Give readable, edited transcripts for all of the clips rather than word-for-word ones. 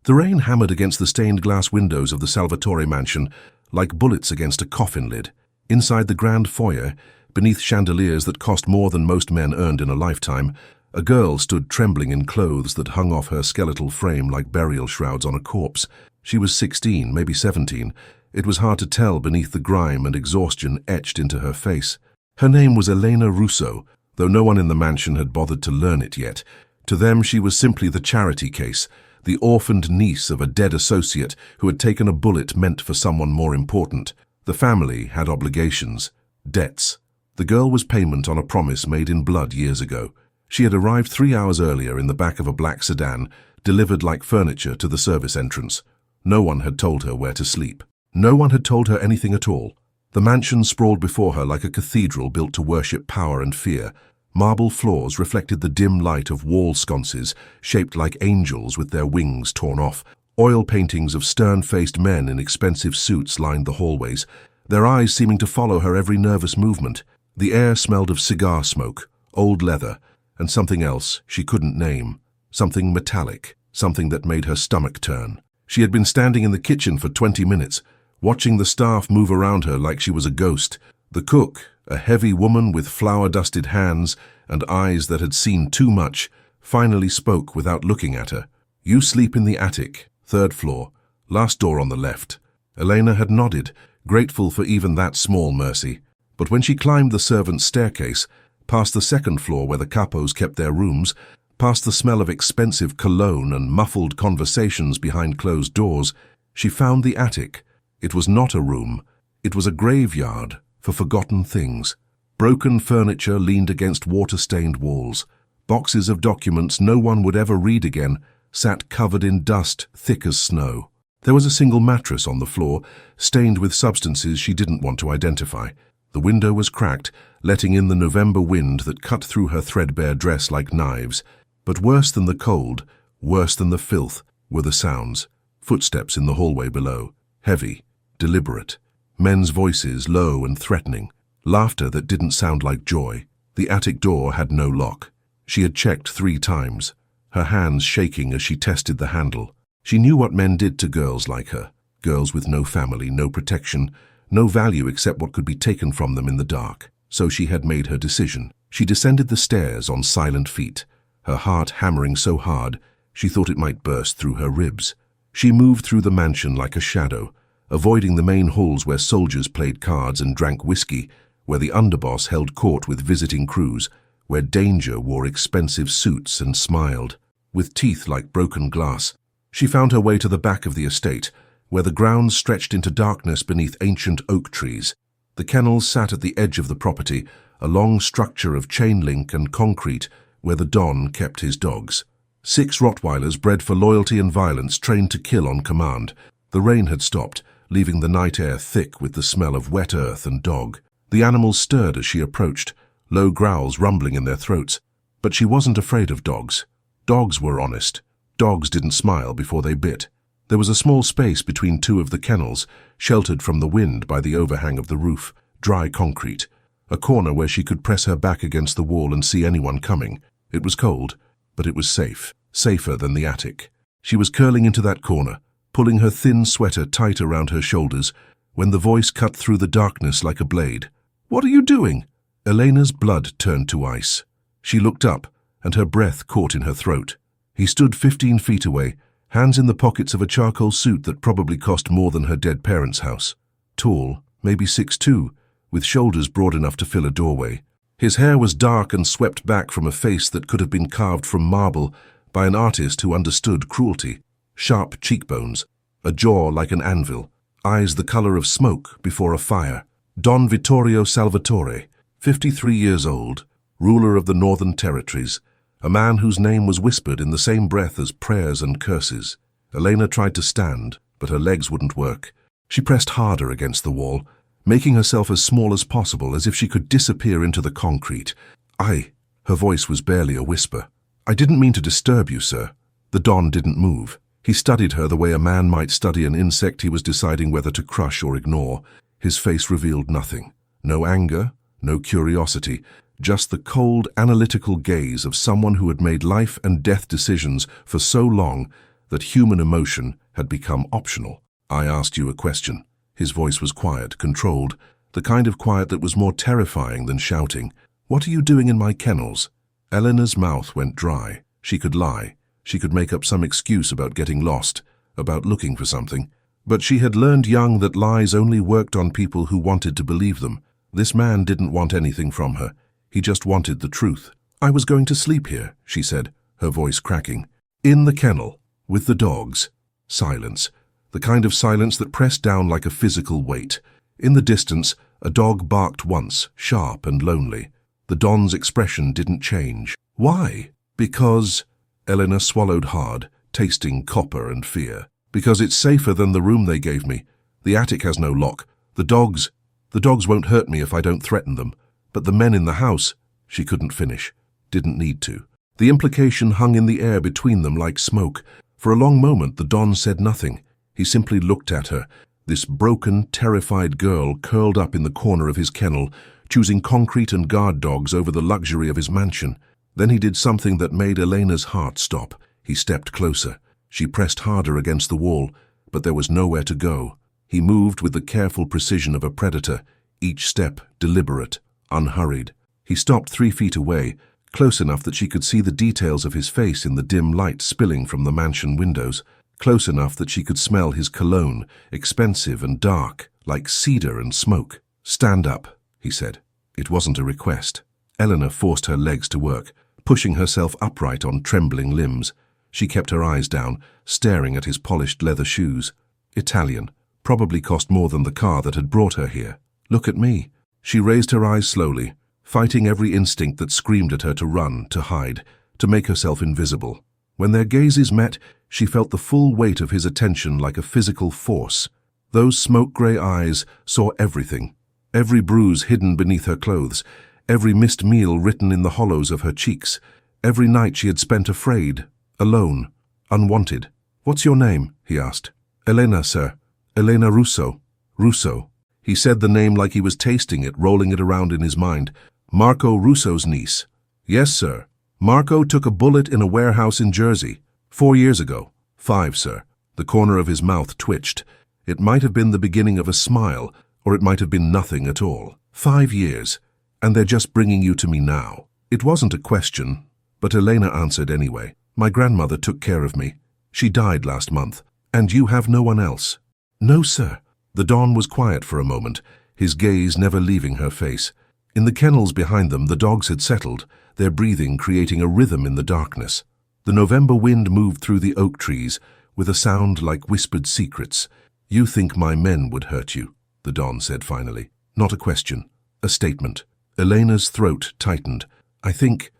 The rain hammered against the stained glass windows of the Salvatore mansion like bullets against a coffin lid. Inside the grand foyer, beneath chandeliers that cost more than most men earned in a lifetime, a girl stood trembling in clothes that hung off her skeletal frame like burial shrouds on a corpse. She was 16, maybe 17. It was hard to tell beneath the grime and exhaustion etched into her face. Her name was Elena Russo, though no one in the mansion had bothered to learn it yet. To them she was simply the charity case, the orphaned niece of a dead associate who had taken a bullet meant for someone more important. The family had obligations, debts. The girl was payment on a promise made in blood years ago. She had arrived 3 hours earlier in the back of a black sedan, delivered like furniture to the service entrance. No one had told her where to sleep. No one had told her anything at all. The mansion sprawled before her like a cathedral built to worship power and fear. Marble floors reflected the dim light of wall sconces, shaped like angels with their wings torn off. Oil paintings of stern-faced men in expensive suits lined the hallways, their eyes seeming to follow her every nervous movement. The air smelled of cigar smoke, old leather, and something else she couldn't name. Something metallic, something that made her stomach turn. She had been standing in the kitchen for 20 minutes, watching the staff move around her like she was a ghost. The cook, a heavy woman with flour-dusted hands and eyes that had seen too much, finally spoke without looking at her. "You sleep in the attic, 3rd floor, last door on the left." Elena had nodded, grateful for even that small mercy. But when she climbed the servants' staircase, past the 2nd floor where the capos kept their rooms, past the smell of expensive cologne and muffled conversations behind closed doors, she found the attic. It was not a room. It was a graveyard for forgotten things. Broken furniture leaned against water-stained walls. Boxes of documents no one would ever read again sat covered in dust thick as snow. There was a single mattress on the floor, stained with substances she didn't want to identify. The window was cracked, letting in the November wind that cut through her threadbare dress like knives. But worse than the cold, worse than the filth, were the sounds. Footsteps in the hallway below, heavy, deliberate. Men's voices, low and threatening. Laughter that didn't sound like joy. The attic door had no lock. She had checked 3 times, her hands shaking as she tested the handle. She knew what men did to girls like her, girls with no family, no protection, no value except what could be taken from them in the dark. So she had made her decision. She descended the stairs on silent feet, her heart hammering so hard she thought it might burst through her ribs. She moved through the mansion like a shadow, avoiding the main halls where soldiers played cards and drank whiskey, where the underboss held court with visiting crews, where danger wore expensive suits and smiled. With teeth like broken glass, she found her way to the back of the estate, where the grounds stretched into darkness beneath ancient oak trees. The kennels sat at the edge of the property, a long structure of chain link and concrete where the Don kept his dogs. 6 Rottweilers bred for loyalty and violence, trained to kill on command. The rain had stopped, leaving the night air thick with the smell of wet earth and dog. The animals stirred as she approached, low growls rumbling in their throats. But she wasn't afraid of dogs. Dogs were honest. Dogs didn't smile before they bit. There was a small space between 2 of the kennels, sheltered from the wind by the overhang of the roof, dry concrete. A corner where she could press her back against the wall and see anyone coming. It was cold, but it was safe, safer than the attic. She was curling into that corner, pulling her thin sweater tight around her shoulders, when the voice cut through the darkness like a blade. "What are you doing?" Elena's blood turned to ice. She looked up, and her breath caught in her throat. He stood 15 feet away, hands in the pockets of a charcoal suit that probably cost more than her dead parents' house. Tall, maybe 6'2", with shoulders broad enough to fill a doorway. His hair was dark and swept back from a face that could have been carved from marble by an artist who understood cruelty. Sharp cheekbones, a jaw like an anvil, eyes the color of smoke before a fire. Don Vittorio Salvatore, 53 years old, ruler of the Northern Territories, a man whose name was whispered in the same breath as prayers and curses. Elena tried to stand, but her legs wouldn't work. She pressed harder against the wall, making herself as small as possible, as if she could disappear into the concrete. Her voice was barely a whisper. "I didn't mean to disturb you, sir." The Don didn't move. He studied her the way a man might study an insect he was deciding whether to crush or ignore. His face revealed nothing. No anger, no curiosity, just the cold, analytical gaze of someone who had made life and death decisions for so long that human emotion had become optional. I asked you a question. His voice was quiet, controlled, the kind of quiet that was more terrifying than shouting. What are you doing in my kennels? Eleanor's mouth went dry. She could lie. She could make up some excuse about getting lost, about looking for something. But she had learned young that lies only worked on people who wanted to believe them. This man didn't want anything from her. He just wanted the truth. I was going to sleep here, she said, her voice cracking. In the kennel, with the dogs. Silence. The kind of silence that pressed down like a physical weight. In the distance, a dog barked once, sharp and lonely. The Don's expression didn't change. Why? Because... Eleanor swallowed hard, tasting copper and fear. Because it's safer than the room they gave me. The attic has no lock. The dogs won't hurt me if I don't threaten them. But the men in the house, she couldn't finish. Didn't need to. The implication hung in the air between them like smoke. For a long moment, the Don said nothing. He simply looked at her, this broken, terrified girl curled up in the corner of his kennel, choosing concrete and guard dogs over the luxury of his mansion. Then he did something that made Elena's heart stop. He stepped closer. She pressed harder against the wall, but there was nowhere to go. He moved with the careful precision of a predator, each step deliberate, unhurried. He stopped 3 feet away, close enough that she could see the details of his face in the dim light spilling from the mansion windows, close enough that she could smell his cologne, expensive and dark, like cedar and smoke. Stand up, he said. It wasn't a request. Eleanor forced her legs to work, pushing herself upright on trembling limbs. She kept her eyes down, staring at his polished leather shoes. Italian. Probably cost more than the car that had brought her here. Look at me. She raised her eyes slowly, fighting every instinct that screamed at her to run, to hide, to make herself invisible. When their gazes met, she felt the full weight of his attention like a physical force. Those smoke-gray eyes saw everything. Every bruise hidden beneath her clothes, every missed meal written in the hollows of her cheeks, every night she had spent afraid, alone, unwanted. What's your name? He asked. Elena, sir. Elena Russo. Russo. He said the name like he was tasting it, rolling it around in his mind. Marco Russo's niece. Yes, sir. Marco took a bullet in a warehouse in Jersey. 4 years ago. 5, sir. The corner of his mouth twitched. It might have been the beginning of a smile, or it might have been nothing at all. 5 years. And they're just bringing you to me now. It wasn't a question, but Elena answered anyway. My grandmother took care of me. She died last month. And you have no one else? No, sir. The Don was quiet for a moment, his gaze never leaving her face. In the kennels behind them, the dogs had settled, their breathing creating a rhythm in the darkness. The November wind moved through the oak trees, with a sound like whispered secrets. You think my men would hurt you, the Don said finally. Not a question, a statement. Elena's throat tightened. I think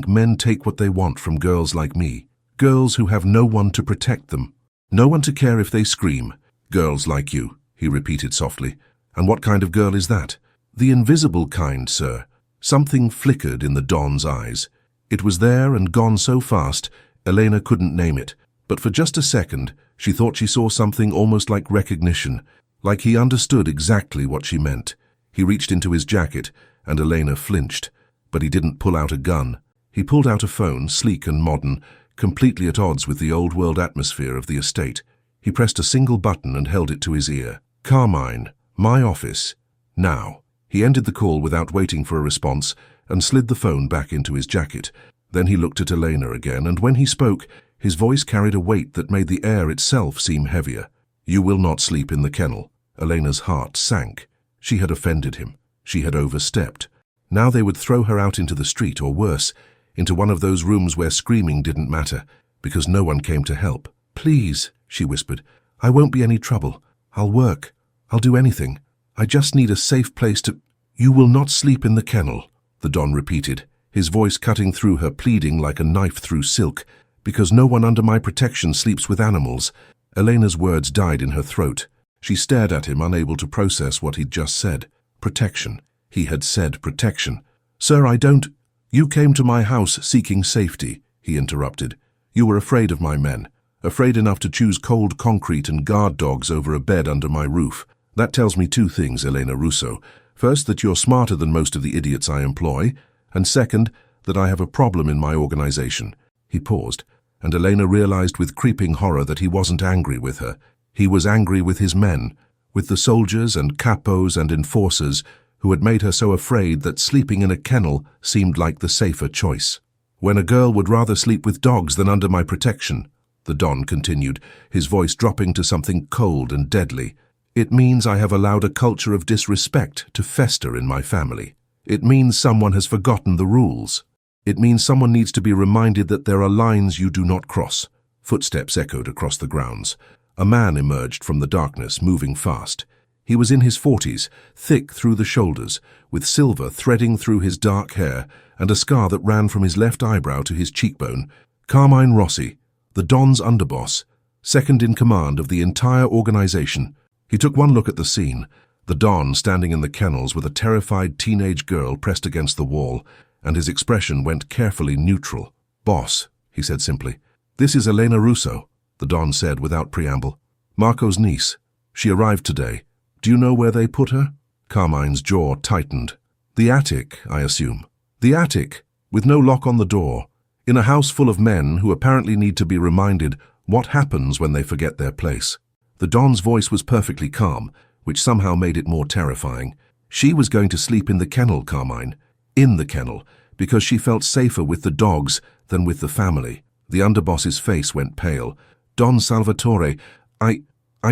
men take what they want from girls like me. Girls who have no one to protect them. No one to care if they scream. Girls like you, he repeated softly. And what kind of girl is that? The invisible kind, sir. Something flickered in the Don's eyes. It was there and gone so fast, Elena couldn't name it. But for just a second, she thought she saw something almost like recognition, like he understood exactly what she meant. He reached into his jacket, and Elena flinched. But he didn't pull out a gun. He pulled out a phone, sleek and modern, completely at odds with the old-world atmosphere of the estate. He pressed a single button and held it to his ear. Carmine, my office. Now. He ended the call without waiting for a response and slid the phone back into his jacket. Then he looked at Elena again, and when he spoke, his voice carried a weight that made the air itself seem heavier. You will not sleep in the kennel. Elena's heart sank. She had offended him. She had overstepped. Now they would throw her out into the street, or worse, into one of those rooms where screaming didn't matter, because no one came to help. Please, she whispered, I won't be any trouble. I'll work. I'll do anything. I just need a safe place to... You will not sleep in the kennel, the Don repeated, his voice cutting through her, pleading like a knife through silk, because no one under my protection sleeps with animals. Elena's words died in her throat. She stared at him, unable to process what he'd just said. Protection. He had said protection. Sir, I don't... You came to my house seeking safety, he interrupted. You were afraid of my men, afraid enough to choose cold concrete and guard dogs over a bed under my roof. That tells me 2 things, Elena Russo. First, that you're smarter than most of the idiots I employ, and second, that I have a problem in my organization. He paused. and Elena realized with creeping horror that he wasn't angry with her. He was angry with his men, with the soldiers and capos and enforcers who had made her so afraid that sleeping in a kennel seemed like the safer choice. "When a girl would rather sleep with dogs than under my protection," the Don continued, his voice dropping to something cold and deadly, "it means I have allowed a culture of disrespect to fester in my family. It means someone has forgotten the rules. It means someone needs to be reminded that there are lines you do not cross." Footsteps echoed across the grounds. A man emerged from the darkness, moving fast. He was in his 40s, thick through the shoulders, with silver threading through his dark hair and a scar that ran from his left eyebrow to his cheekbone. Carmine Rossi, the Don's underboss, second in command of the entire organization. He took one look at the scene, the Don standing in the kennels with a terrified teenage girl pressed against the wall, and his expression went carefully neutral. "Boss," he said simply. "This is Elena Russo," the Don said without preamble. "Marco's niece. She arrived today. Do you know where they put her?" Carmine's jaw tightened. "The attic, I assume." "The attic, with no lock on the door, in a house full of men who apparently need to be reminded what happens when they forget their place." The Don's voice was perfectly calm, which somehow made it more terrifying. "She was going to sleep in the kennel, Carmine. In the kennel, because she felt safer with the dogs than with the family." The underboss's face went pale. "Don Salvatore, I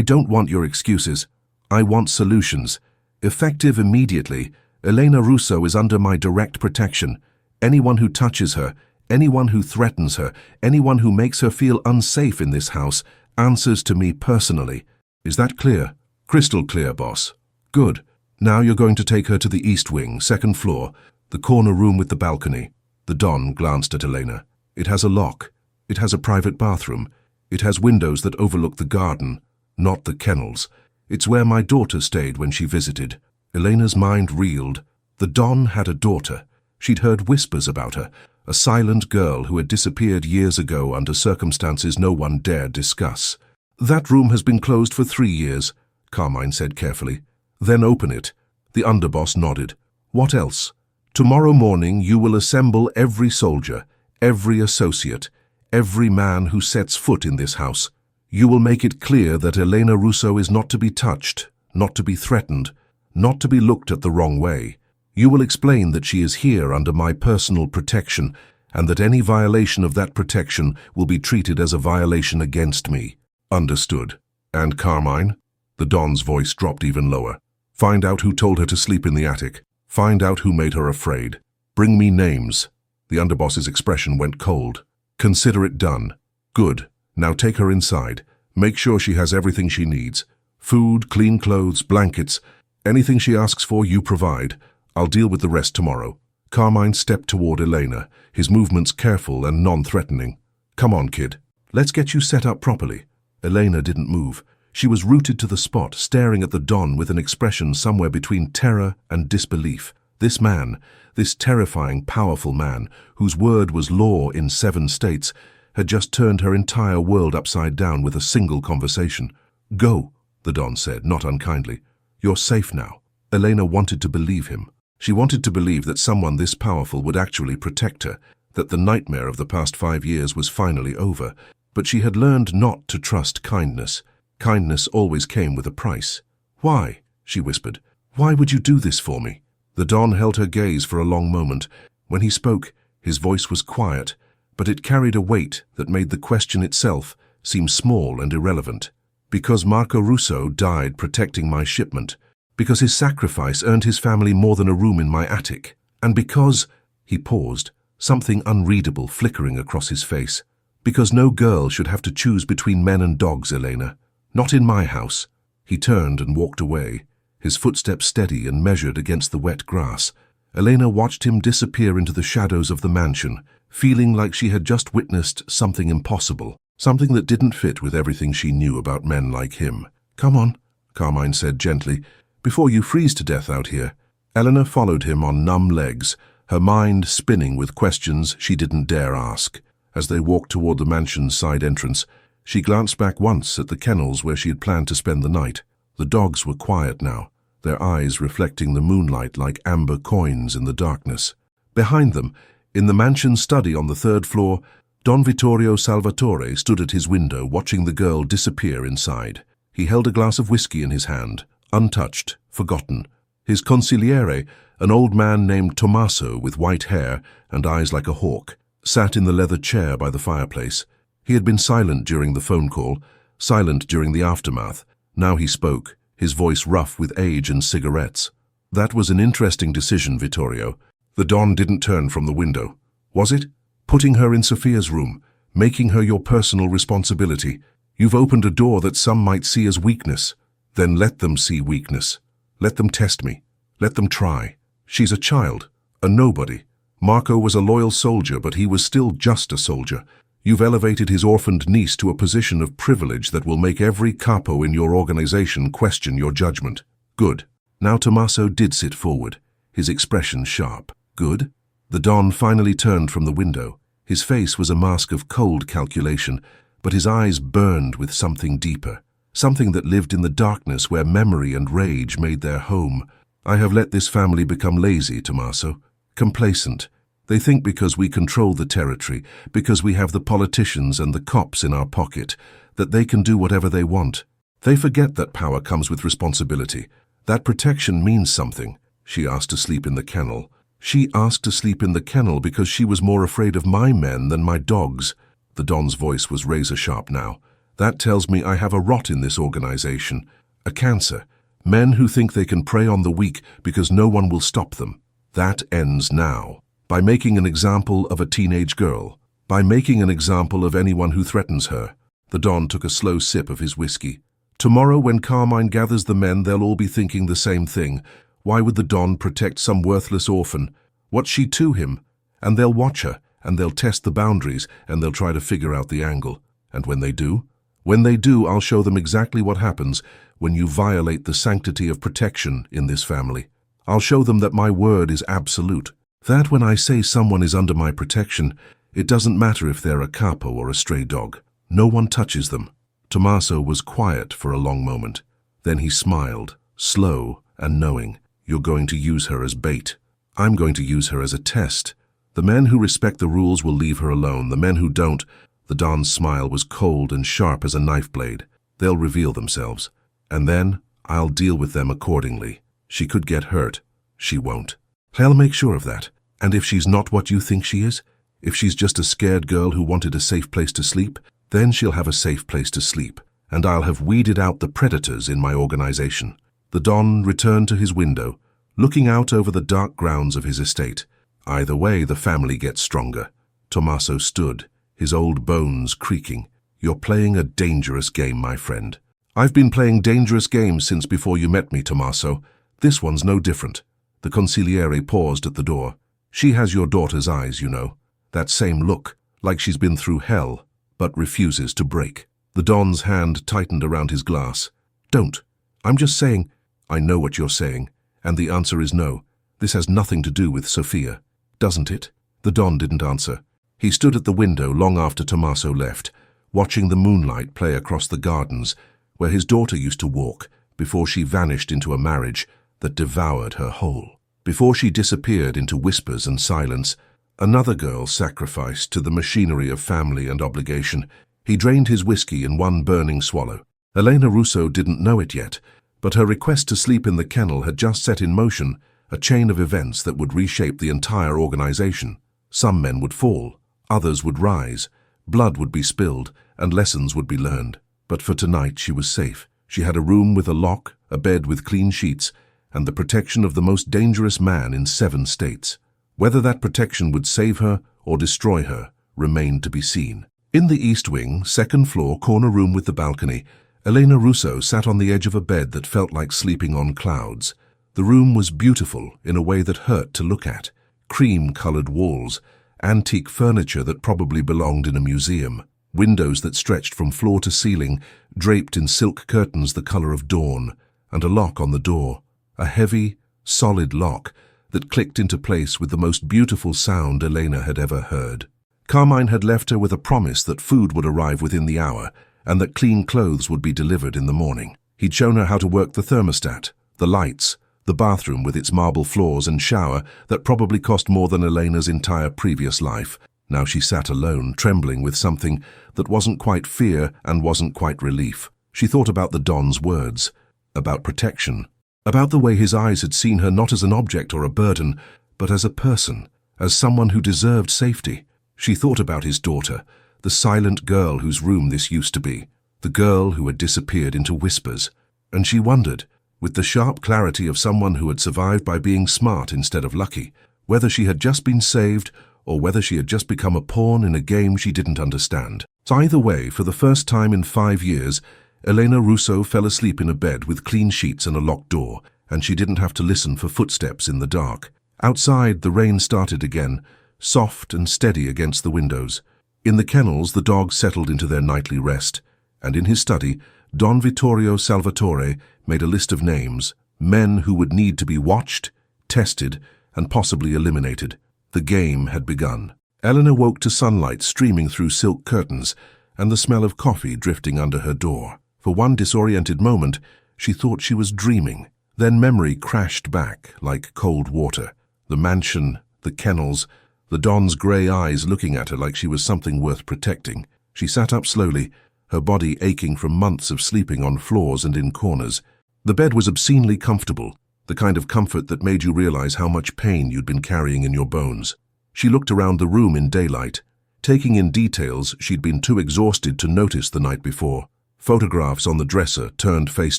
don't want your excuses. I want solutions. Effective immediately. Elena Russo is under my direct protection. Anyone who touches her, anyone who threatens her, anyone who makes her feel unsafe in this house, answers to me personally. Is that clear?" "Crystal clear, boss." "Good. Now you're going to take her to the east wing, second floor, the corner room with the balcony." The Don glanced at Elena. "It has a lock. It has a private bathroom. It has windows that overlook the garden, not the kennels. It's where my daughter stayed when she visited." Elena's mind reeled. The Don had a daughter. She'd heard whispers about her, a silent girl who had disappeared years ago under circumstances no one dared discuss. "That room has been closed for 3 years, Carmine said carefully. "Then open it." The underboss nodded. "What else?" "Tomorrow morning you will assemble every soldier, every associate, every man who sets foot in this house. You will make it clear that Elena Russo is not to be touched, not to be threatened, not to be looked at the wrong way. You will explain that she is here under my personal protection and that any violation of that protection will be treated as a violation against me." "Understood." "And Carmine?" The Don's voice dropped even lower. "Find out who told her to sleep in the attic. Find out who made her afraid. Bring me names." The underboss's expression went cold. "Consider it done." "Good. Now take her inside. Make sure she has everything she needs. Food, clean clothes, blankets. Anything she asks for, you provide. I'll deal with the rest tomorrow." Carmine stepped toward Elena, his movements careful and non-threatening. "Come on, kid. Let's get you set up properly." Elena didn't move. She was rooted to the spot, staring at the Don with an expression somewhere between terror and disbelief. This man, this terrifying, powerful man, whose word was law in 7 states, had just turned her entire world upside down with a single conversation. "Go," the Don said, not unkindly. "You're safe now." Elena wanted to believe him. She wanted to believe that someone this powerful would actually protect her, that the nightmare of the past 5 years was finally over. But she had learned not to trust kindness. Kindness always came with a price. "Why?" she whispered. "Why would you do this for me?" The Don held her gaze for a long moment. When he spoke, his voice was quiet, but it carried a weight that made the question itself seem small and irrelevant. "Because Marco Russo died protecting my shipment. Because his sacrifice earned his family more than a room in my attic. And because—" he paused, something unreadable flickering across his face. "Because no girl should have to choose between men and dogs, Elena. Not in my house." He turned and walked away, his footsteps steady and measured against the wet grass. Elena watched him disappear into the shadows of the mansion, feeling like she had just witnessed something impossible, something that didn't fit with everything she knew about men like him. "Come on," Carmine said gently, "before you freeze to death out here." Eleanor followed him on numb legs, her mind spinning with questions she didn't dare ask. As they walked toward the mansion's side entrance, she glanced back once at the kennels where she had planned to spend the night. The dogs were quiet now, their eyes reflecting the moonlight like amber coins in the darkness. Behind them, in the mansion's study on the 3rd floor, Don Vittorio Salvatore stood at his window watching the girl disappear inside. He held a glass of whiskey in his hand, untouched, forgotten. His consigliere, an old man named Tommaso with white hair and eyes like a hawk, sat in the leather chair by the fireplace. He had been silent during the phone call, silent during the aftermath. Now he spoke, his voice rough with age and cigarettes. "That was an interesting decision, Vittorio. The Don didn't turn from the window. Was it? Putting her in Sophia's room, making her your personal responsibility. You've opened a door that some might see as weakness. Then let them see weakness. Let them test me. Let them try. She's a child, a nobody. Marco was a loyal soldier, but he was still just a soldier. You've elevated his orphaned niece to a position of privilege that will make every capo in your organization question your judgment. Good." Now Tommaso did sit forward, his expression sharp. "Good?" The Don finally turned from the window. His face was a mask of cold calculation, but his eyes burned with something deeper, something that lived in the darkness where memory and rage made their home. "I have let this family become lazy, Tommaso, complacent. They think because we control the territory, because we have the politicians and the cops in our pocket, that they can do whatever they want. They forget that power comes with responsibility, that protection means something." She asked to sleep in the kennel. She asked to sleep in the kennel because she was more afraid of my men than my dogs. The Don's voice was razor-sharp now. "That tells me I have a rot in this organization, a cancer. Men who think they can prey on the weak because no one will stop them. That ends now. By making an example of a teenage girl. By making an example of anyone who threatens her." The Don took a slow sip of his whiskey. "Tomorrow when Carmine gathers the men, they'll all be thinking the same thing. Why would the Don protect some worthless orphan? What's she to him? And they'll watch her, and they'll test the boundaries, and they'll try to figure out the angle. And when they do, I'll show them exactly what happens when you violate the sanctity of protection in this family. I'll show them that my word is absolute. That when I say someone is under my protection, it doesn't matter if they're a capo or a stray dog. No one touches them." Tommaso was quiet for a long moment. Then he smiled, slow and knowing. "You're going to use her as bait. I'm going to use her as a test. The men who respect the rules will leave her alone. The men who don't—" The Don's smile was cold and sharp as a knife blade. "They'll reveal themselves. And then I'll deal with them accordingly. She could get hurt. She won't. I'll make sure of that. And if she's not what you think she is, if she's just a scared girl who wanted a safe place to sleep, then she'll have a safe place to sleep. And I'll have weeded out the predators in my organization." The Don returned to his window, looking out over the dark grounds of his estate. Either way, the family gets stronger. Tommaso stood, his old bones creaking. "You're playing a dangerous game, my friend." "I've been playing dangerous games since before you met me, Tommaso. This one's no different." The consigliere paused at the door. "She has your daughter's eyes, you know. That same look, like she's been through hell, but refuses to break." The Don's hand tightened around his glass. "Don't. I'm just saying—" "I know what you're saying, and the answer is no. This has nothing to do with Sophia, doesn't it?" The Don didn't answer. He stood at the window long after Tommaso left, watching the moonlight play across the gardens where his daughter used to walk before she vanished into a marriage that devoured her whole. Before she disappeared into whispers and silence, another girl sacrificed to the machinery of family and obligation. He drained his whiskey in one burning swallow. Elena Russo didn't know it yet, but her request to sleep in the kennel had just set in motion a chain of events that would reshape the entire organization. Some men would fall, others would rise, blood would be spilled, and lessons would be learned. But for tonight she was safe. She had a room with a lock, a bed with clean sheets, and the protection of the most dangerous man in 7 states. Whether that protection would save her or destroy her remained to be seen. In the East Wing, 2nd floor, corner room with the balcony, Elena Russo sat on the edge of a bed that felt like sleeping on clouds. The room was beautiful in a way that hurt to look at. Cream-colored walls, antique furniture that probably belonged in a museum, windows that stretched from floor to ceiling, draped in silk curtains the color of dawn, and a lock on the door, a heavy, solid lock that clicked into place with the most beautiful sound Elena had ever heard. Carmine had left her with a promise that food would arrive within the hour and that clean clothes would be delivered in the morning. He'd shown her how to work the thermostat, the lights, the bathroom with its marble floors and shower that probably cost more than Elena's entire previous life. Now she sat alone, trembling with something that wasn't quite fear and wasn't quite relief. She thought about the Don's words, about protection, about the way his eyes had seen her not as an object or a burden, but as a person, as someone who deserved safety. She thought about his daughter, the silent girl whose room this used to be, the girl who had disappeared into whispers. And she wondered, with the sharp clarity of someone who had survived by being smart instead of lucky, whether she had just been saved or whether she had just become a pawn in a game she didn't understand. So either way, for the first time in 5 years, Elena Russo fell asleep in a bed with clean sheets and a locked door, and she didn't have to listen for footsteps in the dark. Outside, the rain started again, soft and steady against the windows. In the kennels, the dogs settled into their nightly rest, and in his study, Don Vittorio Salvatore made a list of names, men who would need to be watched, tested, and possibly eliminated. The game had begun. Elena woke to sunlight streaming through silk curtains and the smell of coffee drifting under her door. For one disoriented moment, she thought she was dreaming. Then memory crashed back like cold water. The mansion, the kennels, the Don's grey eyes looking at her like she was something worth protecting. She sat up slowly, her body aching from months of sleeping on floors and in corners. The bed was obscenely comfortable, the kind of comfort that made you realize how much pain you'd been carrying in your bones. She looked around the room in daylight, taking in details she'd been too exhausted to notice the night before. Photographs on the dresser turned face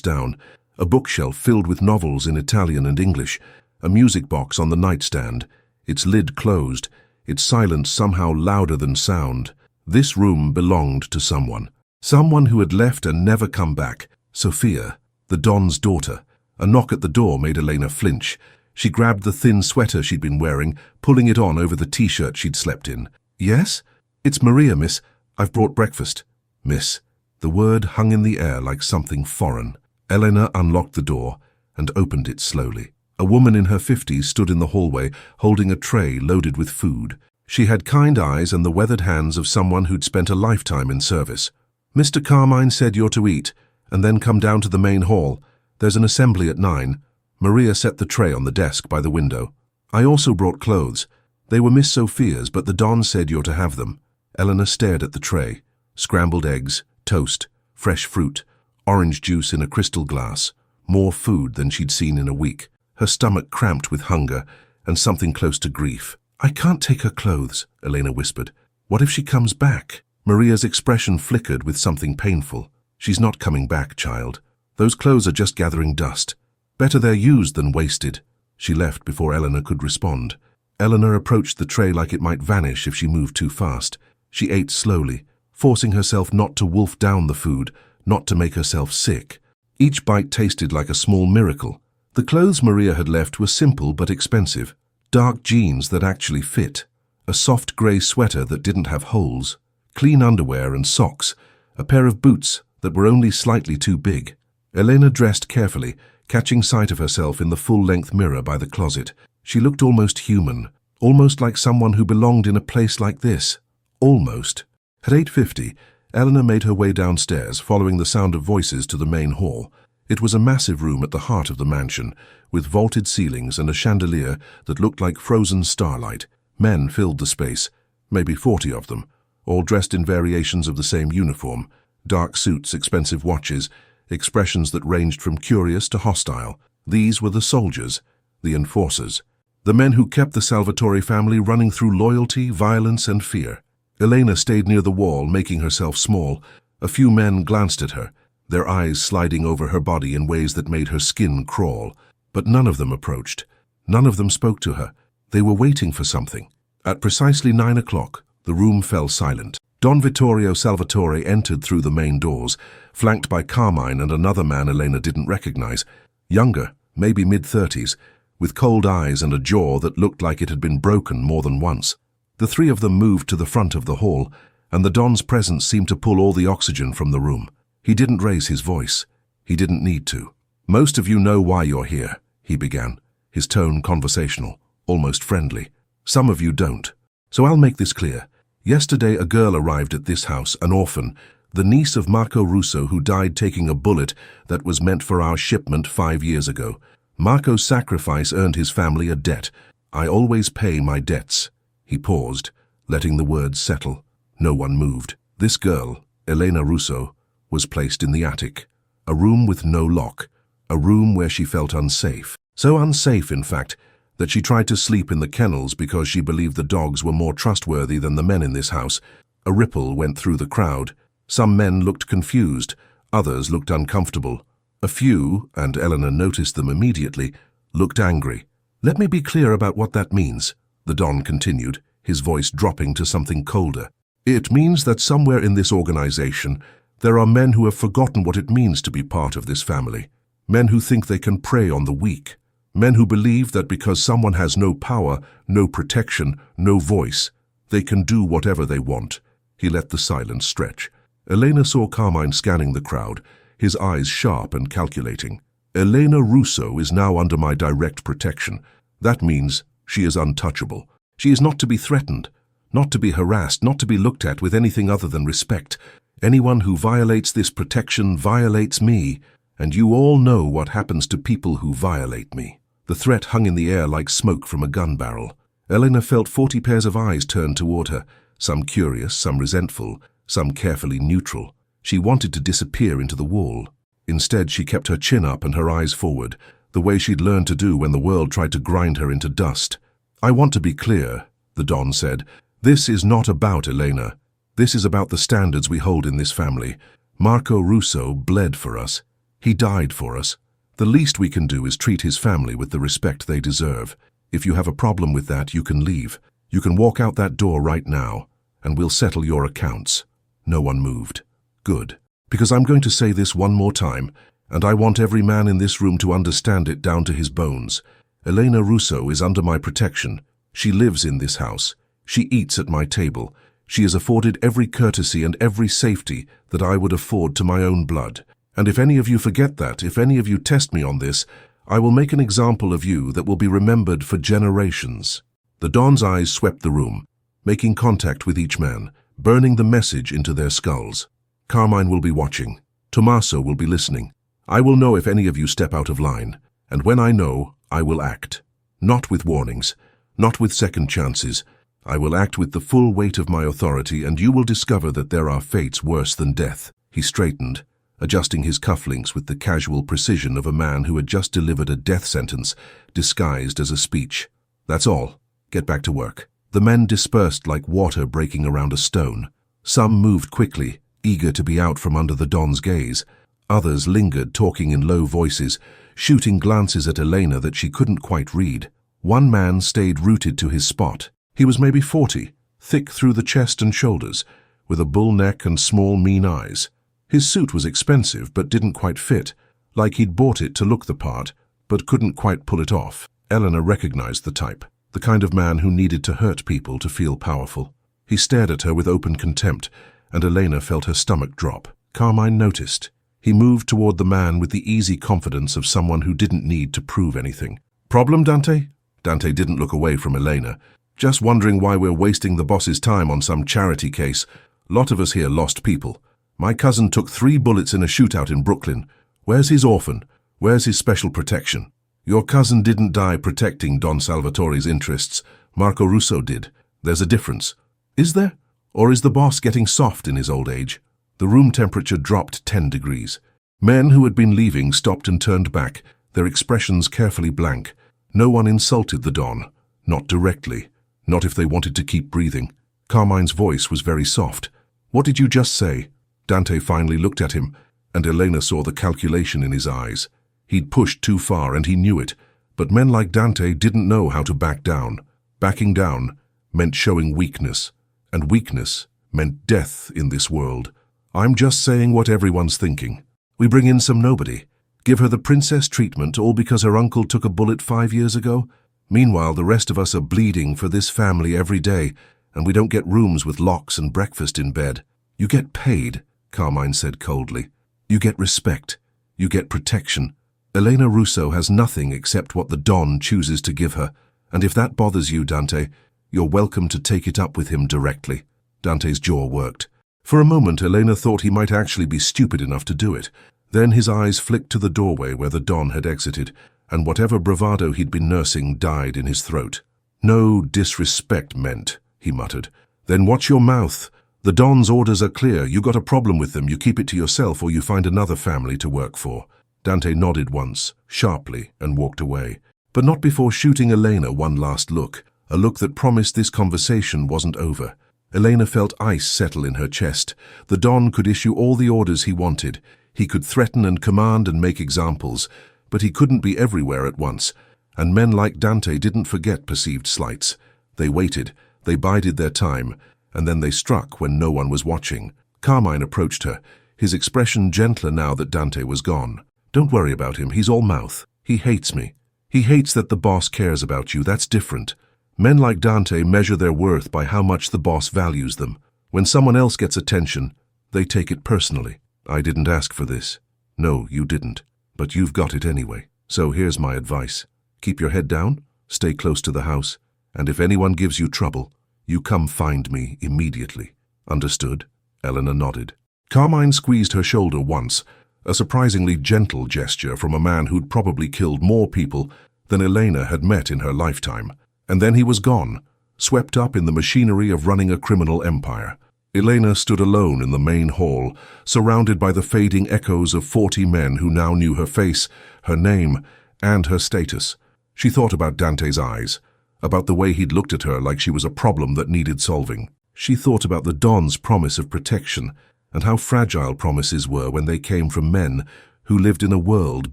down, a bookshelf filled with novels in Italian and English, a music box on the nightstand, its lid closed, its silence somehow louder than sound. This room belonged to someone. Someone who had left and never come back. Sophia, the Don's daughter. A knock at the door made Elena flinch. She grabbed the thin sweater she'd been wearing, pulling it on over the t-shirt she'd slept in. "Yes? It's Maria, miss. I've brought breakfast." "Miss." The word hung in the air like something foreign. Elena unlocked the door and opened it slowly. A woman in her 50s stood in the hallway, holding a tray loaded with food. She had kind eyes and the weathered hands of someone who'd spent a lifetime in service. "Mr. Carmine said you're to eat, and then come down to the main hall. There's an assembly at 9. Maria set the tray on the desk by the window. "I also brought clothes. They were Miss Sophia's, but the Don said you're to have them." Elena stared at the tray. Scrambled eggs, toast, fresh fruit, orange juice in a crystal glass, more food than she'd seen in a week. Her stomach cramped with hunger and something close to grief. "I can't take her clothes," Elena whispered. "What if she comes back?" Maria's expression flickered with something painful. "She's not coming back, child. Those clothes are just gathering dust. Better they're used than wasted." She left before Elena could respond. Elena approached the tray like it might vanish if she moved too fast. She ate slowly, forcing herself not to wolf down the food, not to make herself sick. Each bite tasted like a small miracle. The clothes Maria had left were simple but expensive. Dark jeans that actually fit, a soft grey sweater that didn't have holes, clean underwear and socks, a pair of boots that were only slightly too big. Elena dressed carefully, catching sight of herself in the full-length mirror by the closet. She looked almost human, almost like someone who belonged in a place like this. Almost. At 8:50, Elena made her way downstairs, following the sound of voices to the main hall. It was a massive room at the heart of the mansion, with vaulted ceilings and a chandelier that looked like frozen starlight. Men filled the space, maybe 40 of them, all dressed in variations of the same uniform, dark suits, expensive watches, expressions that ranged from curious to hostile. These were the soldiers, the enforcers, the men who kept the Salvatore family running through loyalty, violence, and fear. Elena stayed near the wall, making herself small. A few men glanced at her, their eyes sliding over her body in ways that made her skin crawl. But none of them approached. None of them spoke to her. They were waiting for something. At precisely 9 o'clock, the room fell silent. Don Vittorio Salvatore entered through the main doors, flanked by Carmine and another man Elena didn't recognize. Younger, maybe mid-30s, with cold eyes and a jaw that looked like it had been broken more than once. The three of them moved to the front of the hall, and the Don's presence seemed to pull all the oxygen from the room. He didn't raise his voice. He didn't need to. "Most of you know why you're here," he began, his tone conversational, almost friendly. "Some of you don't. So I'll make this clear. Yesterday a girl arrived at this house, an orphan, the niece of Marco Russo, who died taking a bullet that was meant for our shipment 5 years ago. Marco's sacrifice earned his family a debt. I always pay my debts." He paused, letting the words settle. No one moved. This girl, Elena Russo, was placed in the attic, a room with no lock, a room where she felt unsafe. So unsafe, in fact, that she tried to sleep in the kennels because she believed the dogs were more trustworthy than the men in this house. A ripple went through the crowd. Some men looked confused, others looked uncomfortable. A few, and Eleanor noticed them immediately, looked angry. "Let me be clear about what that means," the Don continued, his voice dropping to something colder. "It means that somewhere in this organization, there are men who have forgotten what it means to be part of this family. Men who think they can prey on the weak. Men who believe that because someone has no power, no protection, no voice, they can do whatever they want." He let the silence stretch. Elena saw Carmine scanning the crowd, his eyes sharp and calculating. "Elena Russo is now under my direct protection. That means she is untouchable. She is not to be threatened, not to be harassed, not to be looked at with anything other than respect. Anyone who violates this protection violates me, and you all know what happens to people who violate me." The threat hung in the air like smoke from a gun barrel. Elena felt 40 pairs of eyes turned toward her, some curious, some resentful, some carefully neutral. She wanted to disappear into the wall. Instead, she kept her chin up and her eyes forward, the way she'd learned to do when the world tried to grind her into dust. "I want to be clear," the Don said. "This is not about Elena. This is about the standards we hold in this family. Marco Russo bled for us. He died for us. The least we can do is treat his family with the respect they deserve. If you have a problem with that, you can leave. You can walk out that door right now, and we'll settle your accounts." No one moved. "Good. Because I'm going to say this one more time, and I want every man in this room to understand it down to his bones. Elena Russo is under my protection. She lives in this house. She eats at my table. She is afforded every courtesy and every safety that I would afford to my own blood. And if any of you forget that, if any of you test me on this, I will make an example of you that will be remembered for generations." The Don's eyes swept the room, making contact with each man, burning the message into their skulls. "Carmine will be watching. Tommaso will be listening. I will know if any of you step out of line, and when I know, I will act. Not with warnings, not with second chances. I will act with the full weight of my authority, and you will discover that there are fates worse than death." He straightened, adjusting his cufflinks with the casual precision of a man who had just delivered a death sentence, disguised as a speech. "That's all. Get back to work." The men dispersed like water breaking around a stone. Some moved quickly, eager to be out from under the Don's gaze. Others lingered, talking in low voices, shooting glances at Elena that she couldn't quite read. One man stayed rooted to his spot. He was maybe 40, thick through the chest and shoulders, with a bull neck and small, mean eyes. His suit was expensive but didn't quite fit, like he'd bought it to look the part, but couldn't quite pull it off. Eleanor recognized the type, the kind of man who needed to hurt people to feel powerful. He stared at her with open contempt, and Elena felt her stomach drop. Carmine noticed. He moved toward the man with the easy confidence of someone who didn't need to prove anything. "Problem, Dante?" Dante didn't look away from Elena. "Just wondering why we're wasting the boss's time on some charity case. Lot of us here lost people. My cousin took 3 bullets in a shootout in Brooklyn. Where's his orphan? Where's his special protection? Your cousin didn't die protecting Don Salvatore's interests. Marco Russo did. There's a difference. Is there? Or is the boss getting soft in his old age?" The room temperature dropped 10 degrees. Men who had been leaving stopped and turned back, their expressions carefully blank. No one insulted the Don. Not directly. Not if they wanted to keep breathing. Carmine's voice was very soft. "What did you just say?" Dante finally looked at him, and Elena saw the calculation in his eyes. He'd pushed too far, and he knew it, but men like Dante didn't know how to back down. Backing down meant showing weakness, and weakness meant death in this world. "I'm just saying what everyone's thinking. We bring in some nobody, give her the princess treatment, all because her uncle took a bullet 5 years ago? Meanwhile, the rest of us are bleeding for this family every day, and we don't get rooms with locks and breakfast in bed. You get paid," Carmine said coldly. "You get respect. You get protection. Elena Russo has nothing except what the Don chooses to give her, and if that bothers you, Dante, you're welcome to take it up with him directly." Dante's jaw worked. For a moment, Elena thought he might actually be stupid enough to do it. Then his eyes flicked to the doorway where the Don had exited, and whatever bravado he'd been nursing died in his throat. "No disrespect meant," he muttered. Then watch your mouth. The Don's orders are clear. You got a problem with them, you keep it to yourself or you find another family to work for. Dante nodded once, sharply, and walked away. But not before shooting Elena one last look, a look that promised this conversation wasn't over. Elena felt ice settle in her chest. The Don could issue all the orders he wanted. He could threaten and command and make examples, but he couldn't be everywhere at once. And men like Dante didn't forget perceived slights. They waited, they bided their time, and then they struck when no one was watching. Carmine approached her, his expression gentler now that Dante was gone. Don't worry about him, he's all mouth. He hates me. He hates that the boss cares about you, that's different. Men like Dante measure their worth by how much the boss values them. When someone else gets attention, they take it personally. I didn't ask for this. No, you didn't. But you've got it anyway. So here's my advice. Keep your head down, stay close to the house, and if anyone gives you trouble, you come find me immediately. Understood? Elena nodded. Carmine squeezed her shoulder once, a surprisingly gentle gesture from a man who'd probably killed more people than Elena had met in her lifetime. And then he was gone, swept up in the machinery of running a criminal empire. Elena stood alone in the main hall, surrounded by the fading echoes of 40 men who now knew her face, her name, and her status. She thought about Dante's eyes, about the way he'd looked at her like she was a problem that needed solving. She thought about the Don's promise of protection, and how fragile promises were when they came from men who lived in a world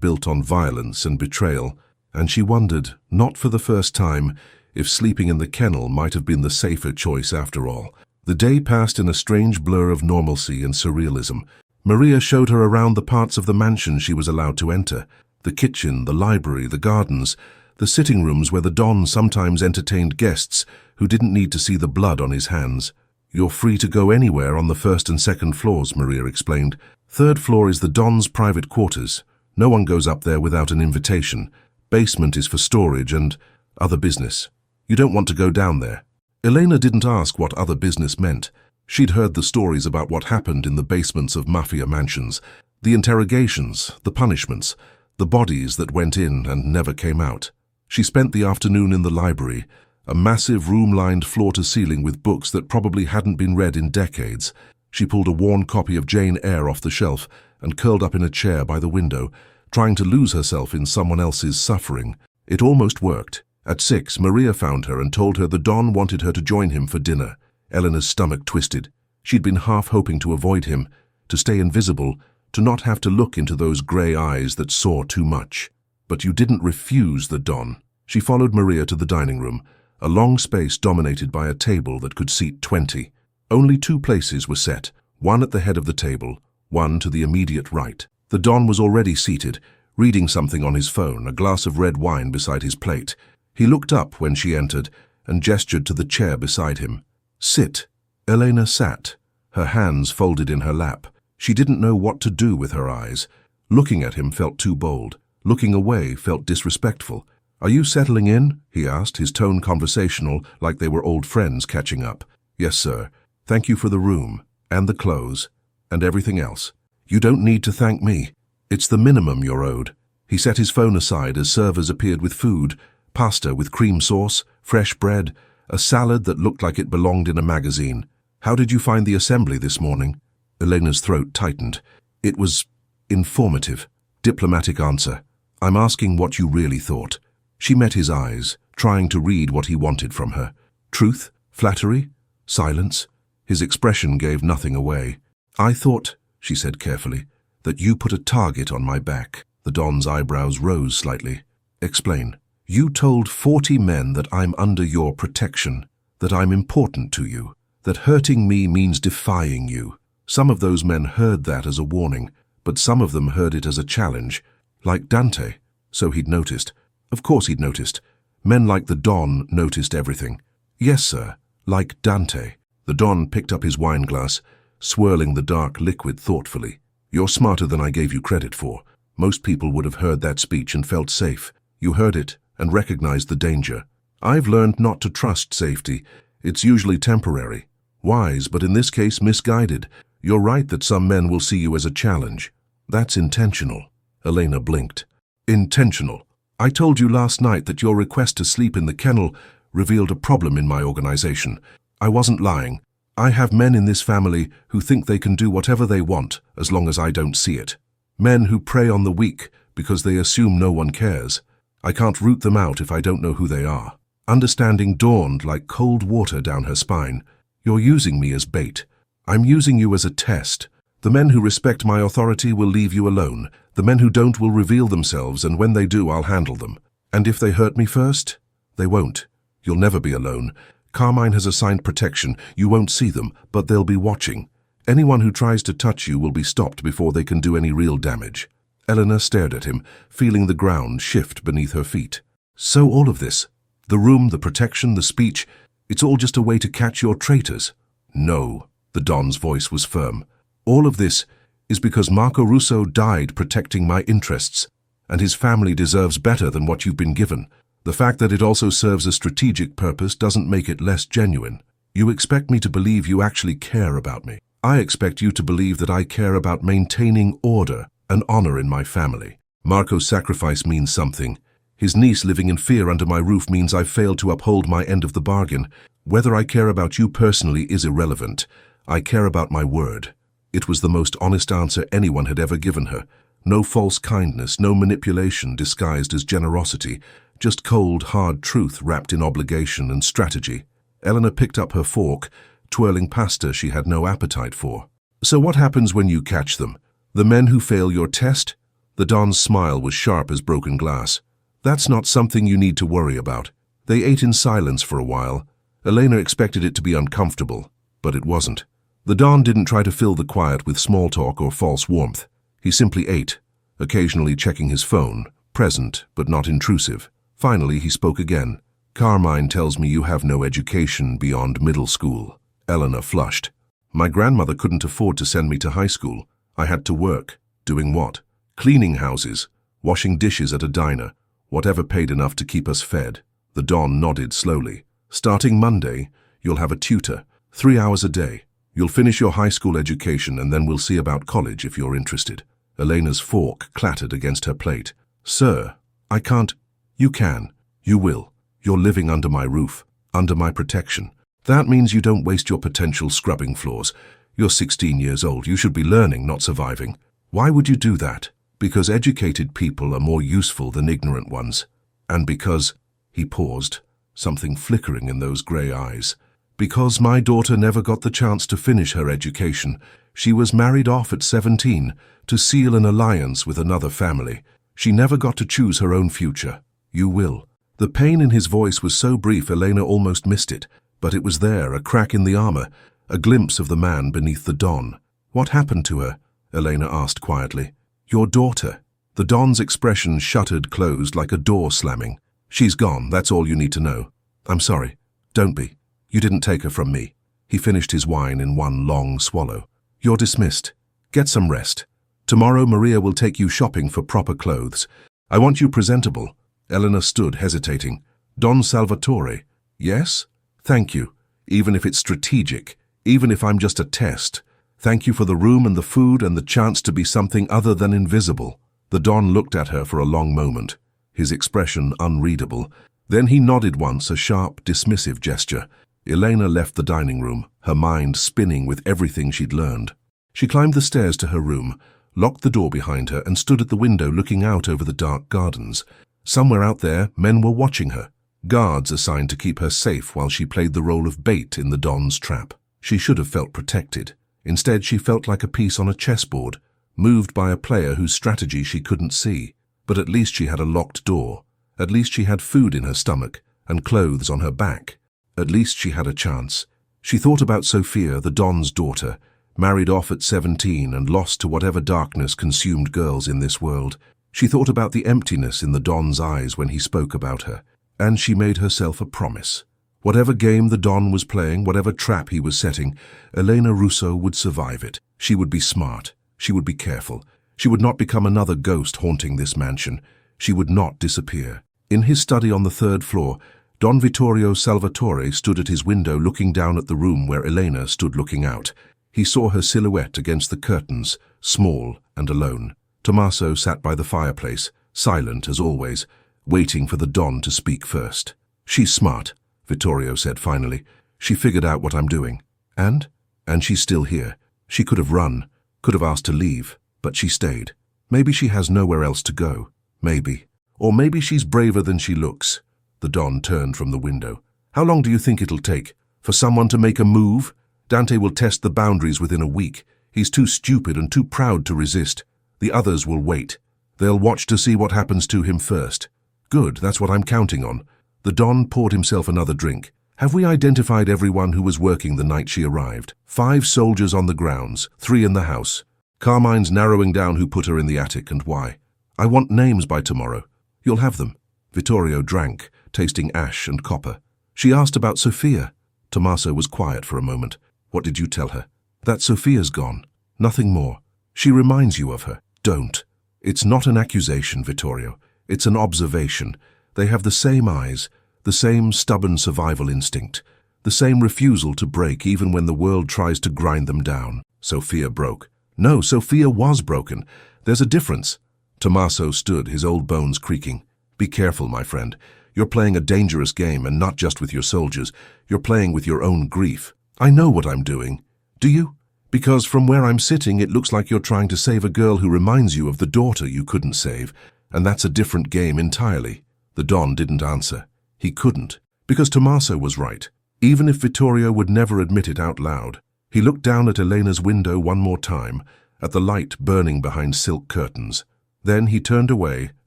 built on violence and betrayal. And she wondered, not for the first time, if sleeping in the kennel might have been the safer choice after all. The day passed in a strange blur of normalcy and surrealism. Maria showed her around the parts of the mansion she was allowed to enter. The kitchen, the library, the gardens, the sitting rooms where the Don sometimes entertained guests who didn't need to see the blood on his hands. You're free to go anywhere on the first and second floors, Maria explained. Third floor is the Don's private quarters. No one goes up there without an invitation. Basement is for storage and other business. You don't want to go down there. Elena didn't ask what other business meant. She'd heard the stories about what happened in the basements of Mafia mansions, the interrogations, the punishments, the bodies that went in and never came out. She spent the afternoon in the library, a massive room lined floor to ceiling with books that probably hadn't been read in decades. She pulled a worn copy of Jane Eyre off the shelf and curled up in a chair by the window, trying to lose herself in someone else's suffering. It almost worked. At 6, Maria found her and told her the Don wanted her to join him for dinner. Eleanor's stomach twisted. She'd been half hoping to avoid him, to stay invisible, to not have to look into those grey eyes that saw too much. But you didn't refuse the Don. She followed Maria to the dining room, a long space dominated by a table that could seat 20. Only 2 places were set, one at the head of the table, one to the immediate right. The Don was already seated, reading something on his phone, a glass of red wine beside his plate. He looked up when she entered and gestured to the chair beside him. Sit. Elena sat, her hands folded in her lap. She didn't know what to do with her eyes. Looking at him felt too bold. Looking away felt disrespectful. Are you settling in? He asked, his tone conversational, like they were old friends catching up. Yes, sir. Thank you for the room, and the clothes, and everything else. You don't need to thank me. It's the minimum you're owed. He set his phone aside as servers appeared with food, pasta with cream sauce, fresh bread, a salad that looked like it belonged in a magazine. How did you find the assembly this morning? Elena's throat tightened. It was informative. Diplomatic answer. I'm asking what you really thought. She met his eyes, trying to read what he wanted from her. Truth? Flattery? Silence? His expression gave nothing away. I thought, she said carefully, that you put a target on my back. The Don's eyebrows rose slightly. Explain. You told 40 men that I'm under your protection, that I'm important to you, that hurting me means defying you. Some of those men heard that as a warning, but some of them heard it as a challenge, like Dante. So he'd noticed. Of course he'd noticed. Men like the Don noticed everything. Yes, sir, like Dante. The Don picked up his wine glass, swirling the dark liquid thoughtfully. You're smarter than I gave you credit for. Most people would have heard that speech and felt safe. You heard it and recognized the danger. I've learned not to trust safety. It's usually temporary. Wise, but in this case misguided. You're right that some men will see you as a challenge. That's intentional. Elena blinked. Intentional. I told you last night that your request to sleep in the kennel revealed a problem in my organization. I wasn't lying. I have men in this family who think they can do whatever they want as long as I don't see it. Men who prey on the weak because they assume no one cares. I can't root them out if I don't know who they are. Understanding dawned like cold water down her spine. You're using me as bait. I'm using you as a test. The men who respect my authority will leave you alone. The men who don't will reveal themselves, and when they do, I'll handle them. And if they hurt me first, they won't. You'll never be alone. Carmine has assigned protection. You won't see them, but they'll be watching. Anyone who tries to touch you will be stopped before they can do any real damage. Eleanor stared at him, feeling the ground shift beneath her feet. So all of this, the room, the protection, the speech, it's all just a way to catch your traitors? No, the Don's voice was firm. All of this is because Marco Russo died protecting my interests, and his family deserves better than what you've been given. The fact that it also serves a strategic purpose doesn't make it less genuine. You expect me to believe you actually care about me. I expect you to believe that I care about maintaining order and honor in my family. Marco's sacrifice means something. His niece living in fear under my roof means I've failed to uphold my end of the bargain. Whether I care about you personally is irrelevant. I care about my word. It was the most honest answer anyone had ever given her. No false kindness, no manipulation disguised as generosity, just cold, hard truth wrapped in obligation and strategy. Eleanor picked up her fork, twirling pasta she had no appetite for. So what happens when you catch them? The men who fail your test? The Don's smile was sharp as broken glass. That's not something you need to worry about. They ate in silence for a while. Elena expected it to be uncomfortable, but it wasn't. The Don didn't try to fill the quiet with small talk or false warmth. He simply ate, occasionally checking his phone, present but not intrusive. Finally, he spoke again. Carmine tells me you have no education beyond middle school. Eleanor flushed. My grandmother couldn't afford to send me to high school. I had to work. Doing what? Cleaning houses, washing dishes at a diner, whatever paid enough to keep us fed. The Don nodded slowly. Starting Monday, you'll have a tutor, 3 hours a day. You'll finish your high school education and then we'll see about college if you're interested. Elena's fork clattered against her plate. Sir, I can't. You can. You will. You're living under my roof, under my protection. That means you don't waste your potential scrubbing floors. You're 16 years old. You should be learning, not surviving. Why would you do that? Because educated people are more useful than ignorant ones. And because, he paused, something flickering in those grey eyes. Because my daughter never got the chance to finish her education. She was married off at 17 to seal an alliance with another family. She never got to choose her own future. You will. The pain in his voice was so brief Elena almost missed it, but it was there, a crack in the armor, a glimpse of the man beneath the Don. What happened to her? Elena asked quietly. Your daughter. The Don's expression shuttered closed like a door slamming. She's gone, that's all you need to know. I'm sorry. Don't be. You didn't take her from me. He finished his wine in one long swallow. You're dismissed. Get some rest. Tomorrow Maria will take you shopping for proper clothes. I want you presentable. Eleanor stood hesitating. Don Salvatore. Yes? Thank you. Even if it's strategic. Even if I'm just a test. Thank you for the room and the food and the chance to be something other than invisible. The Don looked at her for a long moment, his expression unreadable. Then he nodded once, a sharp, dismissive gesture. Elena left the dining room, her mind spinning with everything she'd learned. She climbed the stairs to her room, locked the door behind her, and stood at the window looking out over the dark gardens. Somewhere out there, men were watching her, guards assigned to keep her safe while she played the role of bait in the Don's trap. She should have felt protected. Instead, she felt like a piece on a chessboard, moved by a player whose strategy she couldn't see. But at least she had a locked door. At least she had food in her stomach and clothes on her back. At least she had a chance. She thought about Sophia, the Don's daughter, married off at 17 and lost to whatever darkness consumed girls in this world. She thought about the emptiness in the Don's eyes when he spoke about her, and she made herself a promise. Whatever game the Don was playing, whatever trap he was setting, Elena Russo would survive it. She would be smart. She would be careful. She would not become another ghost haunting this mansion. She would not disappear. In his study on the 3rd floor, Don Vittorio Salvatore stood at his window looking down at the room where Elena stood looking out. He saw her silhouette against the curtains, small and alone. Tommaso sat by the fireplace, silent as always, waiting for the Don to speak first. She's smart, Vittorio said finally. She figured out what I'm doing. And? And she's still here. She could have run, could have asked to leave, but she stayed. Maybe she has nowhere else to go. Maybe. Or maybe she's braver than she looks. The Don turned from the window. How long do you think it'll take? For someone to make a move? Dante will test the boundaries within a week. He's too stupid and too proud to resist. The others will wait. They'll watch to see what happens to him first. Good, that's what I'm counting on. The Don poured himself another drink. Have we identified everyone who was working the night she arrived? 5 soldiers on the grounds, 3 in the house. Carmine's narrowing down who put her in the attic and why. I want names by tomorrow. You'll have them. Vittorio drank, tasting ash and copper. She asked about Sophia. Tommaso was quiet for a moment. What did you tell her? That Sophia's gone. Nothing more. She reminds you of her. Don't. It's not an accusation, Vittorio. It's an observation. They have the same eyes, the same stubborn survival instinct, the same refusal to break even when the world tries to grind them down. Sophia broke. No, Sophia was broken. There's a difference. Tommaso stood, his old bones creaking. Be careful, my friend. You're playing a dangerous game, and not just with your soldiers. You're playing with your own grief. I know what I'm doing. Do you? Because from where I'm sitting, it looks like you're trying to save a girl who reminds you of the daughter you couldn't save, and that's a different game entirely. The Don didn't answer. He couldn't, because Tommaso was right, even if Vittorio would never admit it out loud. He looked down at Elena's window one more time, at the light burning behind silk curtains. Then he turned away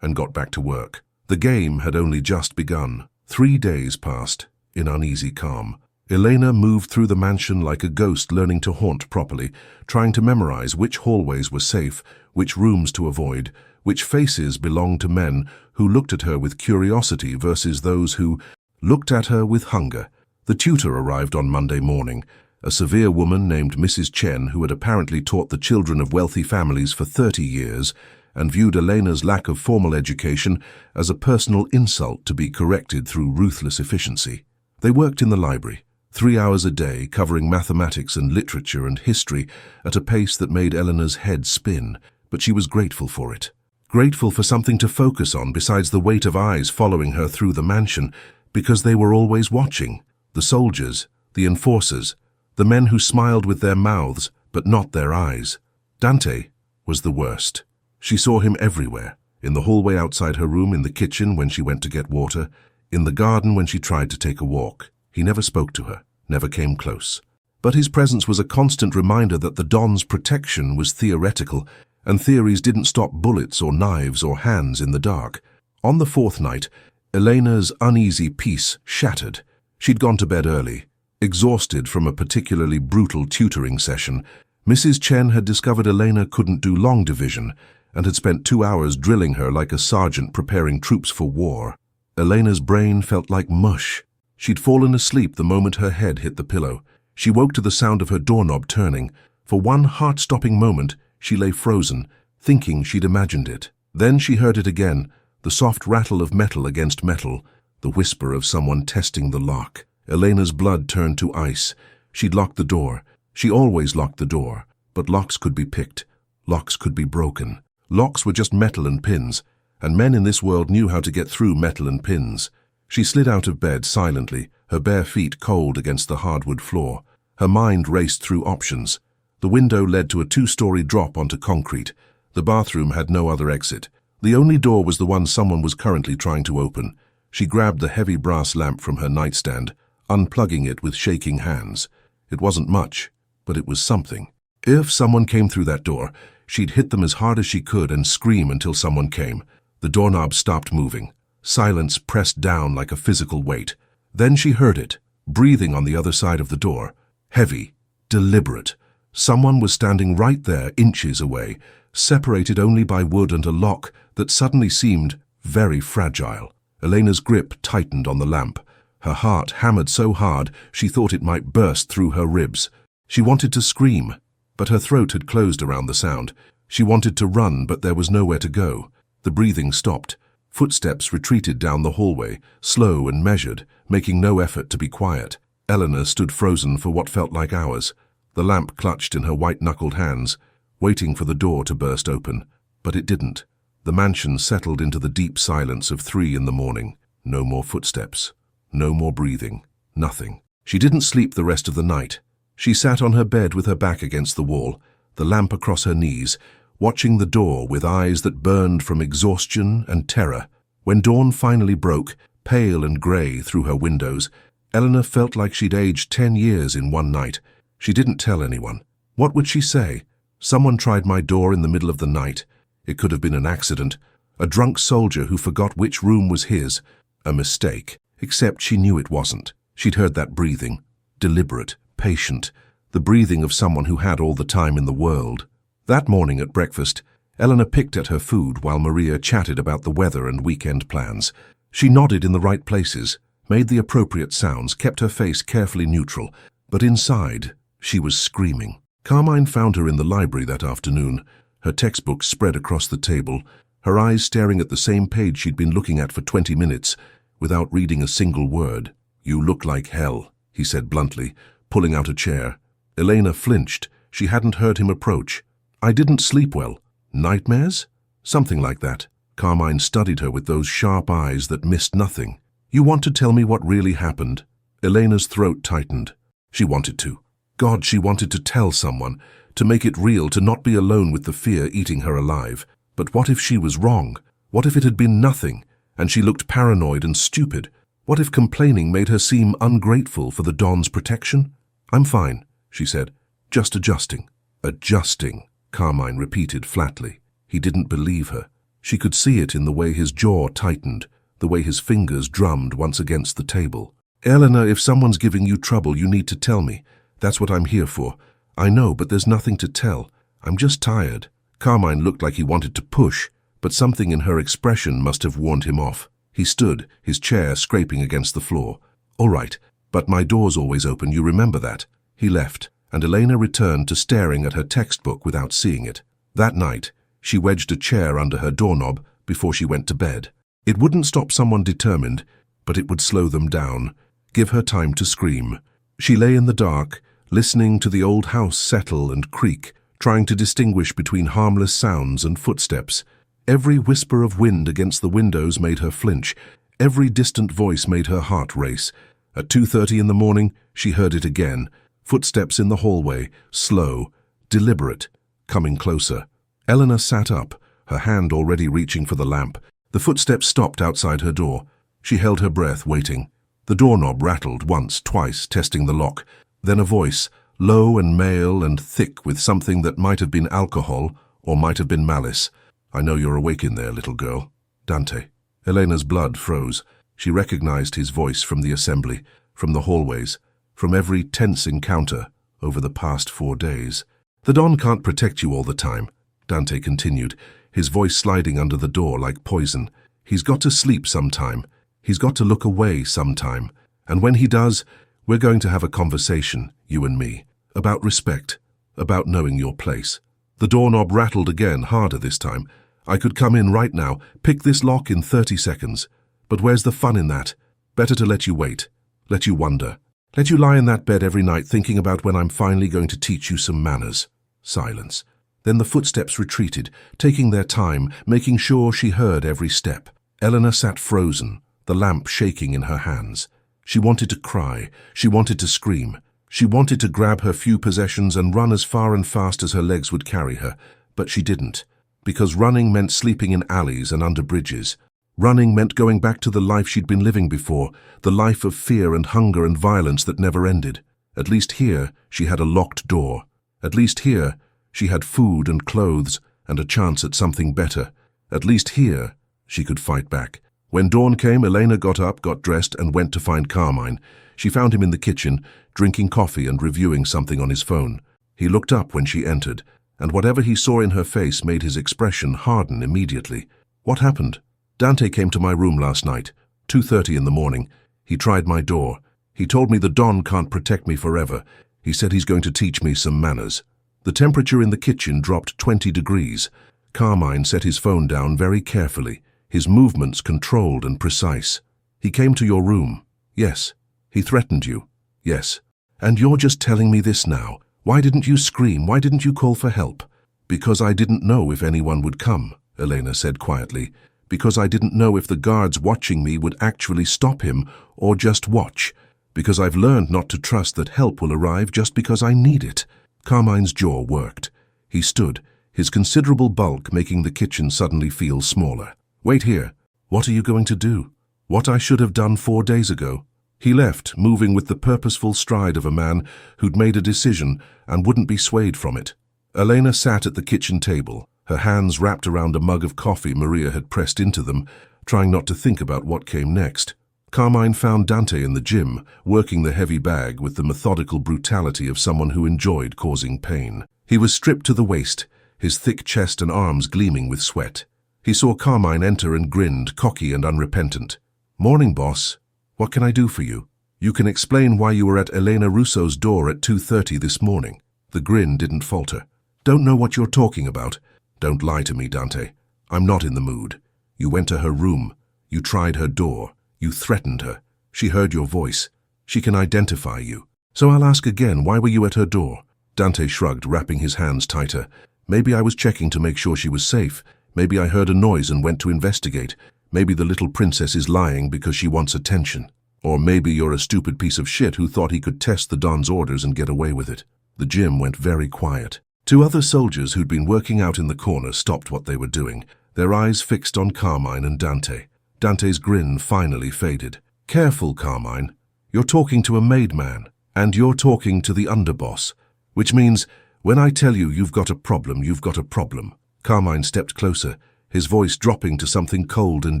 and got back to work. The game had only just begun. 3 days passed, in uneasy calm. Elena moved through the mansion like a ghost learning to haunt properly, trying to memorize which hallways were safe, which rooms to avoid, which faces belonged to men who looked at her with curiosity versus those who looked at her with hunger. The tutor arrived on Monday morning, a severe woman named Mrs. Chen who had apparently taught the children of wealthy families for 30 years and viewed Elena's lack of formal education as a personal insult to be corrected through ruthless efficiency. They worked in the library, 3 hours a day, covering mathematics and literature and history at a pace that made Elena's head spin, but she was grateful for it. Grateful for something to focus on besides the weight of eyes following her through the mansion, because they were always watching. The soldiers, the enforcers, the men who smiled with their mouths but not their eyes. Dante was the worst. She saw him everywhere, in the hallway outside her room, in the kitchen when she went to get water, in the garden when she tried to take a walk. He never spoke to her, never came close. But his presence was a constant reminder that the Don's protection was theoretical, and theories didn't stop bullets or knives or hands in the dark. On the 4th night, Elena's uneasy peace shattered. She'd gone to bed early. Exhausted from a particularly brutal tutoring session, Mrs. Chen had discovered Elena couldn't do long division and had spent 2 hours drilling her like a sergeant preparing troops for war. Elena's brain felt like mush. She'd fallen asleep the moment her head hit the pillow. She woke to the sound of her doorknob turning. For one heart-stopping moment, she lay frozen, thinking she'd imagined it. Then she heard it again, the soft rattle of metal against metal, the whisper of someone testing the lock. Elena's blood turned to ice. She'd locked the door. She always locked the door. But locks could be picked. Locks could be broken. Locks were just metal and pins, and men in this world knew how to get through metal and pins. She slid out of bed silently, her bare feet cold against the hardwood floor. Her mind raced through options. The window led to a 2-story drop onto concrete. The bathroom had no other exit. The only door was the one someone was currently trying to open. She grabbed the heavy brass lamp from her nightstand, unplugging it with shaking hands. It wasn't much, but it was something. If someone came through that door, she'd hit them as hard as she could and scream until someone came. The doorknob stopped moving. Silence pressed down like a physical weight. Then she heard it, breathing on the other side of the door. Heavy, deliberate. Someone was standing right there, inches away, separated only by wood and a lock that suddenly seemed very fragile. Elena's grip tightened on the lamp. Her heart hammered so hard she thought it might burst through her ribs. She wanted to scream, but her throat had closed around the sound. She wanted to run, but there was nowhere to go. The breathing stopped. Footsteps retreated down the hallway, slow and measured, making no effort to be quiet. Eleanor stood frozen for what felt like hours, the lamp clutched in her white-knuckled hands, waiting for the door to burst open. But it didn't. The mansion settled into the deep silence of 3 in the morning. No more footsteps. No more breathing. Nothing. She didn't sleep the rest of the night. She sat on her bed with her back against the wall, the lamp across her knees, watching the door with eyes that burned from exhaustion and terror. When dawn finally broke, pale and grey through her windows, Eleanor felt like she'd aged 10 years in one night. She didn't tell anyone. What would she say? Someone tried my door in the middle of the night. It could have been an accident. A drunk soldier who forgot which room was his. A mistake. Except she knew it wasn't. She'd heard that breathing. Deliberate, patient. The breathing of someone who had all the time in the world. That morning at breakfast, Eleanor picked at her food while Maria chatted about the weather and weekend plans. She nodded in the right places, made the appropriate sounds, kept her face carefully neutral, but inside, she was screaming. Carmine found her in the library that afternoon, her textbook spread across the table, her eyes staring at the same page she'd been looking at for 20 minutes, without reading a single word. "You look like hell," he said bluntly, pulling out a chair. Elena flinched. She hadn't heard him approach. "I didn't sleep well. Nightmares?" "Something like that." Carmine studied her with those sharp eyes that missed nothing. "You want to tell me what really happened?" Elena's throat tightened. She wanted to. God, she wanted to tell someone, to make it real, to not be alone with the fear eating her alive. But what if she was wrong? What if it had been nothing, and she looked paranoid and stupid? What if complaining made her seem ungrateful for the Don's protection? "I'm fine," she said. "Just adjusting." "Adjusting," Carmine repeated flatly. He didn't believe her. She could see it in the way his jaw tightened, the way his fingers drummed once against the table. "Eleanor, if someone's giving you trouble, you need to tell me. That's what I'm here for. I know, but there's nothing to tell. I'm just tired." Carmine looked like he wanted to push, but something in her expression must have warned him off. He stood, his chair scraping against the floor. "All right, but my door's always open, you remember that?" He left, and Elena returned to staring at her textbook without seeing it. That night, she wedged a chair under her doorknob before she went to bed. It wouldn't stop someone determined, but it would slow them down, give her time to scream. She lay in the dark, listening to the old house settle and creak, trying to distinguish between harmless sounds and footsteps. Every whisper of wind against the windows made her flinch. Every distant voice made her heart race. At 2:30 in the morning, she heard it again. Footsteps in the hallway, slow, deliberate, coming closer. Eleanor sat up, her hand already reaching for the lamp. The footsteps stopped outside her door. She held her breath, waiting. The doorknob rattled once, twice, testing the lock. Then a voice, low and male and thick with something that might have been alcohol or might have been malice. "I know you're awake in there, little girl. Dante." Elena's blood froze. She recognized his voice from the assembly, from the hallways, from every tense encounter over the past 4 days. "The Don can't protect you all the time," Dante continued, his voice sliding under the door like poison. "He's got to sleep sometime. He's got to look away sometime. And when he does, we're going to have a conversation, you and me, about respect, about knowing your place." The doorknob rattled again, harder this time. "I could come in right now, pick this lock in 30 seconds. But where's the fun in that? Better to let you wait, let you wonder. Let you lie in that bed every night thinking about when I'm finally going to teach you some manners." Silence. Then the footsteps retreated, taking their time, making sure she heard every step. Eleanor sat frozen, the lamp shaking in her hands. She wanted to cry. She wanted to scream. She wanted to grab her few possessions and run as far and fast as her legs would carry her. But she didn't. Because running meant sleeping in alleys and under bridges. Running meant going back to the life she'd been living before, the life of fear and hunger and violence that never ended. At least here, she had a locked door. At least here, she had food and clothes and a chance at something better. At least here, she could fight back. When dawn came, Elena got up, got dressed, and went to find Carmine. She found him in the kitchen, drinking coffee and reviewing something on his phone. He looked up when she entered, and whatever he saw in her face made his expression harden immediately. "What happened?" "Dante came to my room last night, 2:30 in the morning. He tried my door. He told me the Don can't protect me forever. He said he's going to teach me some manners." The temperature in the kitchen dropped 20 degrees. Carmine set his phone down very carefully, his movements controlled and precise. "He came to your room?" "Yes." "He threatened you?" "Yes." "And you're just telling me this now? Why didn't you scream? Why didn't you call for help?" "Because I didn't know if anyone would come," Elena said quietly. "Because I didn't know if the guards watching me would actually stop him or just watch. Because I've learned not to trust that help will arrive just because I need it. Carmine's jaw worked. He stood, his considerable bulk making the kitchen suddenly feel smaller. Wait here. What are you going to do? What I should have done 4 days ago. He left, moving with the purposeful stride of a man who'd made a decision and wouldn't be swayed from it. Elena sat at the kitchen table, her hands wrapped around a mug of coffee Maria had pressed into them, trying not to think about what came next. Carmine found Dante in the gym, working the heavy bag with the methodical brutality of someone who enjoyed causing pain. He was stripped to the waist, his thick chest and arms gleaming with sweat. He saw Carmine enter and grinned, cocky and unrepentant. "Morning, boss. What can I do for you? You can explain why you were at Elena Russo's door at 2:30 this morning." The grin didn't falter. "Don't know what you're talking about." "Don't lie to me, Dante. I'm not in the mood. You went to her room. You tried her door. You threatened her. She heard your voice. She can identify you. So I'll ask again, why were you at her door?" Dante shrugged, wrapping his hands tighter. "Maybe I was checking to make sure she was safe. Maybe I heard a noise and went to investigate. Maybe the little princess is lying because she wants attention. Or maybe you're a stupid piece of shit who thought he could test the Don's orders and get away with it." The gym went very quiet. 2 other soldiers who'd been working out in the corner stopped what they were doing, their eyes fixed on Carmine and Dante. Dante's grin finally faded. "Careful, Carmine. You're talking to a made man, and you're talking to the underboss. Which means, when I tell you you've got a problem, you've got a problem." Carmine stepped closer, his voice dropping to something cold and